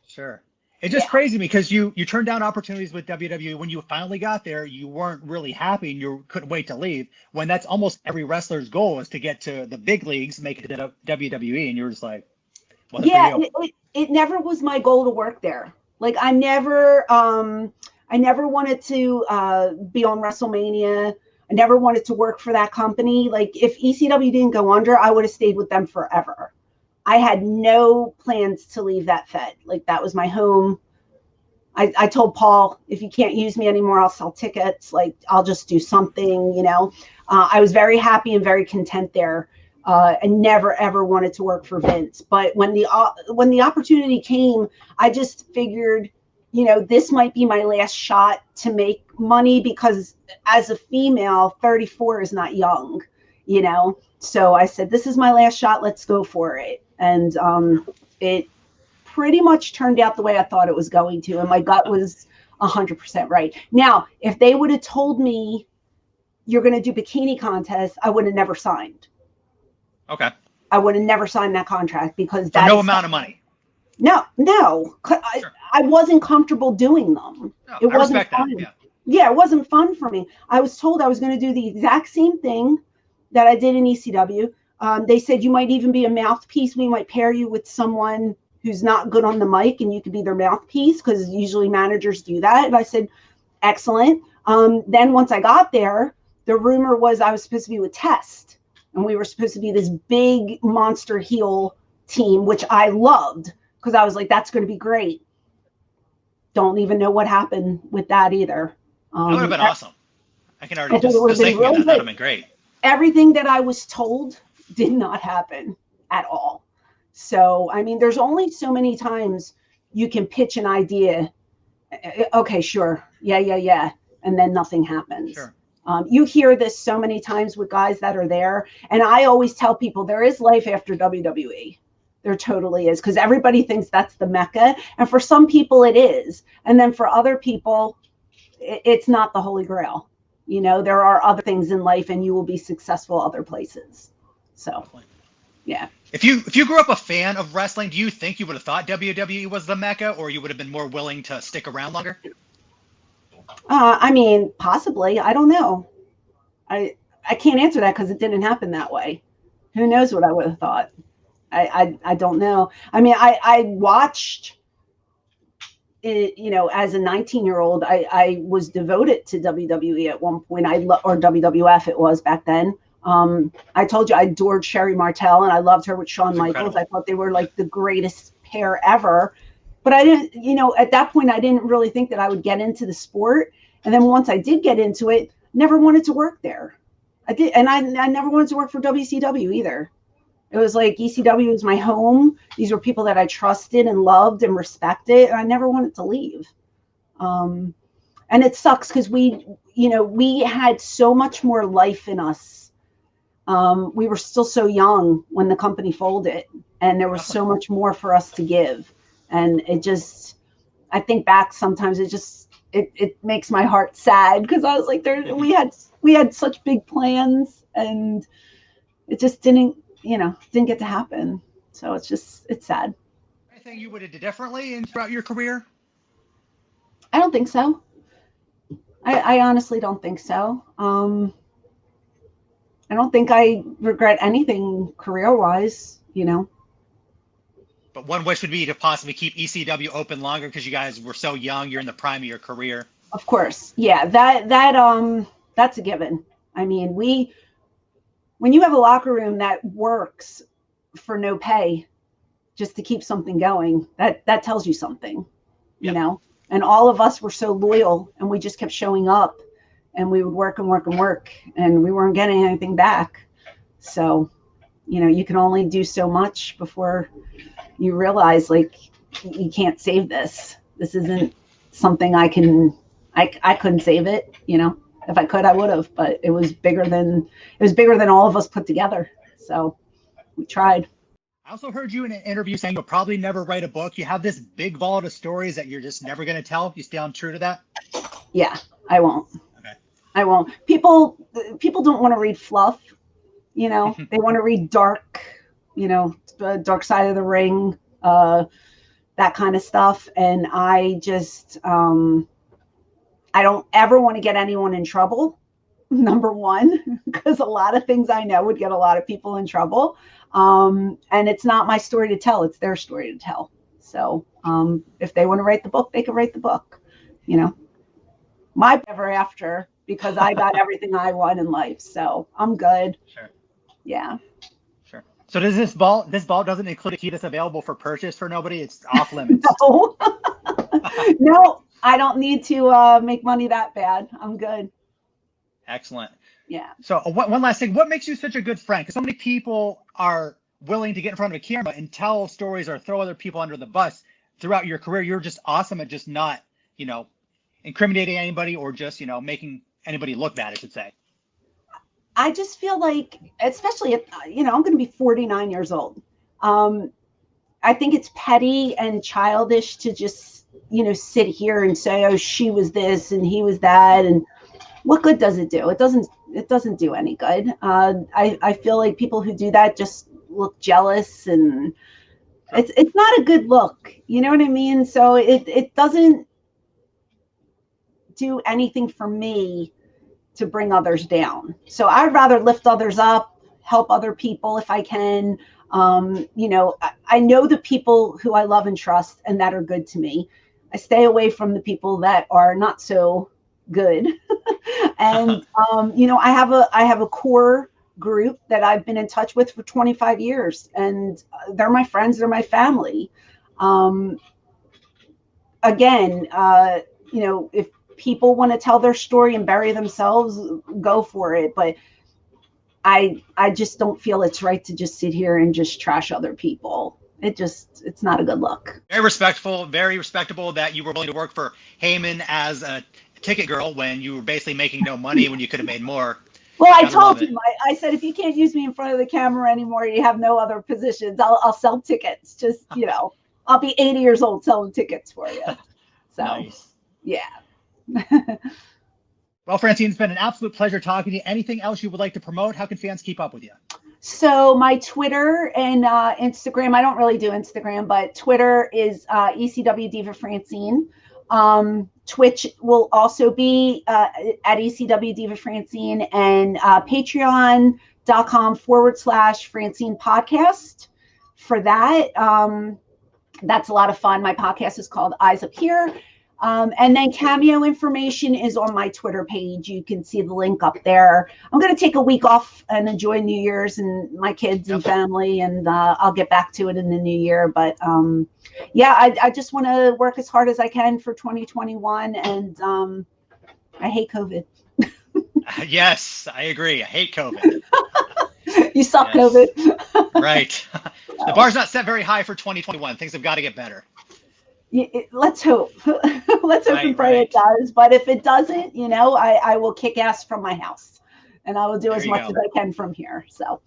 Sure. It's just crazy because you turned down opportunities with WWE. When you finally got there, you weren't really happy and you couldn't wait to leave, when that's almost every wrestler's goal is to get to the big leagues, make it to WWE, and you're just like, yeah, it never was my goal to work there. Like, I never wanted to be on WrestleMania. I never wanted to work for that company. Like, if ECW didn't go under, I would have stayed with them forever. I had no plans to leave that Fed. Like, that was my home. I told Paul, if you can't use me anymore, I'll sell tickets. Like, I'll just do something, you know. I was very happy and very content there, and never, ever wanted to work for Vince. But when the opportunity came, I just figured, you know, this might be my last shot to make money, because as a female, 34 is not young, you know. So I said, this is my last shot. Let's go for it. And it pretty much turned out the way I thought it was going to. And my gut was 100% right. Now, if they would have told me you're going to do bikini contests, I would have never signed. Okay. I would have never signed that contract, because that's no amount of money. No. Sure. I wasn't comfortable doing them. No, it wasn't fun. Yeah, it wasn't fun for me. I was told I was going to do the exact same thing that I did in ECW. They said you might even be a mouthpiece. We might pair you with someone who's not good on the mic, and you could be their mouthpiece, because usually managers do that. And I said, excellent. Then once I got there, the rumor was I was supposed to be with Test, and we were supposed to be this big monster heel team, which I loved, because I was like, that's going to be great. Don't even know what happened with that either. That would have been awesome. I can already just thinking that would have been great. Everything that I was told did not happen at all. So, I mean, there's only so many times you can pitch an idea. Okay, sure. Yeah. And then nothing happens. Sure. You hear this so many times with guys that are there. And I always tell people there is life after WWE. There totally is, because everybody thinks that's the Mecca. And for some people it is. And then for other people, it's not the Holy Grail. You know, there are other things in life, and you will be successful other places. So, yeah. If you grew up a fan of wrestling, do you think you would have thought WWE was the Mecca, or you would have been more willing to stick around longer? I mean, possibly. I don't know. I can't answer that, because it didn't happen that way. Who knows what I would have thought? I don't know. I mean, I watched it, you know, as a 19-year-old, I was devoted to WWE at one point. Or WWF it was back then. I told you I adored Sherry Martel, and I loved her with Shawn Michaels. I thought they were like the greatest pair ever. But I didn't, you know, at that point, I didn't really think that I would get into the sport. And then once I did get into it, never wanted to work there. I did, and I never wanted to work for WCW either. It was like ECW was my home. These were people that I trusted and loved and respected, and I never wanted to leave. And it sucks, because we had so much more life in us. We were still so young when the company folded, and there was so much more for us to give. And it just, I think back sometimes, it makes my heart sad, because I was like, we had such big plans, and it just didn't get to happen. So it's sad. Anything you would have did differently throughout your career? I don't think so. I honestly don't think so. I don't think I regret anything career-wise, you know. But one wish would be to possibly keep ECW open longer, because you guys were so young. You're in the prime of your career. Of course. Yeah, that's a given. I mean, when you have a locker room that works for no pay just to keep something going, that tells you something, you know. And all of us were so loyal, and we just kept showing up, and we would work and work and work, and we weren't getting anything back. So, you know, you can only do so much before you realize, like, you can't save this. This isn't something I couldn't save it, you know. If I could, I would have, but it was bigger than all of us put together. So we tried. I also heard you in an interview saying you'll probably never write a book. You have this big vault of stories that you're just never going to tell. You stand true to that? Yeah, I won't. Okay. I won't. People don't want to read fluff. They want to read dark, the dark side of the ring, that kind of stuff. And I just, I don't ever want to get anyone in trouble. Number one, because a lot of things I know would get a lot of people in trouble. And it's not my story to tell. It's their story to tell. So if they want to write the book, they can write the book, my ever after, because I got everything I want in life. So I'm good. Sure. Yeah. Sure. So does this vault doesn't include a key that's available for purchase for nobody? It's off limits. No. No, I don't need to make money that bad. I'm good. Excellent. Yeah. So one last thing, what makes you such a good friend? Because so many people are willing to get in front of a camera and tell stories or throw other people under the bus throughout your career. You're just awesome at just not, incriminating anybody or just, making anybody look bad, I should say. I just feel like, especially if, I'm going to be 49 years old. I think it's petty and childish to just, sit here and say, oh, she was this and he was that. And what good does it do? It doesn't do any good. I feel like people who do that just look jealous, and it's not a good look. You know what I mean? So it doesn't do anything for me to bring others down. So I'd rather lift others up, help other people if I can. I know the people who I love and trust and that are good to me. I stay away from the people that are not so good. And I have a core group that I've been in touch with for 25 years, and they're my friends, they're my family. If people want to tell their story and bury themselves, go for it. But I just don't feel it's right to just sit here and just trash other people. It's not a good look. Very respectful, very respectable that you were willing to work for Heyman as a ticket girl when you were basically making no money when you could have made more. Well, I told him, I said, if you can't use me in front of the camera anymore, you have no other positions. I'll sell tickets. Just, I'll be 80 years old selling tickets for you. So, nice. Yeah. Well, Francine, it's been an absolute pleasure talking to you. Anything else you would like to promote? How can fans keep up with you? So my Twitter and Instagram, I don't really do Instagram, but Twitter is ECW Diva Francine. Twitch will also be at ECW Diva Francine, and patreon.com/Francine podcast for that. That's a lot of fun. My podcast is called Eyes Up Here. And then Cameo information is on my Twitter page. You can see the link up there. I'm going to take a week off and enjoy New Year's and my kids and family, and I'll get back to it in the new year. But I just want to work as hard as I can for 2021, and I hate COVID. Yes, I agree. I hate COVID. You suck, yes. COVID. Right. The bar's not set very high for 2021. Things have got to get better. Let's hope. Let's hope and pray it does. But if it doesn't, I will kick ass from my house, and I will do as much as I can from here. So,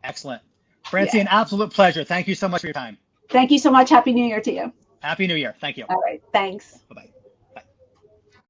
excellent, Francine, absolute pleasure. Thank you so much for your time. Thank you so much. Happy New Year to you. Happy New Year. Thank you. All right. Thanks. Bye-bye.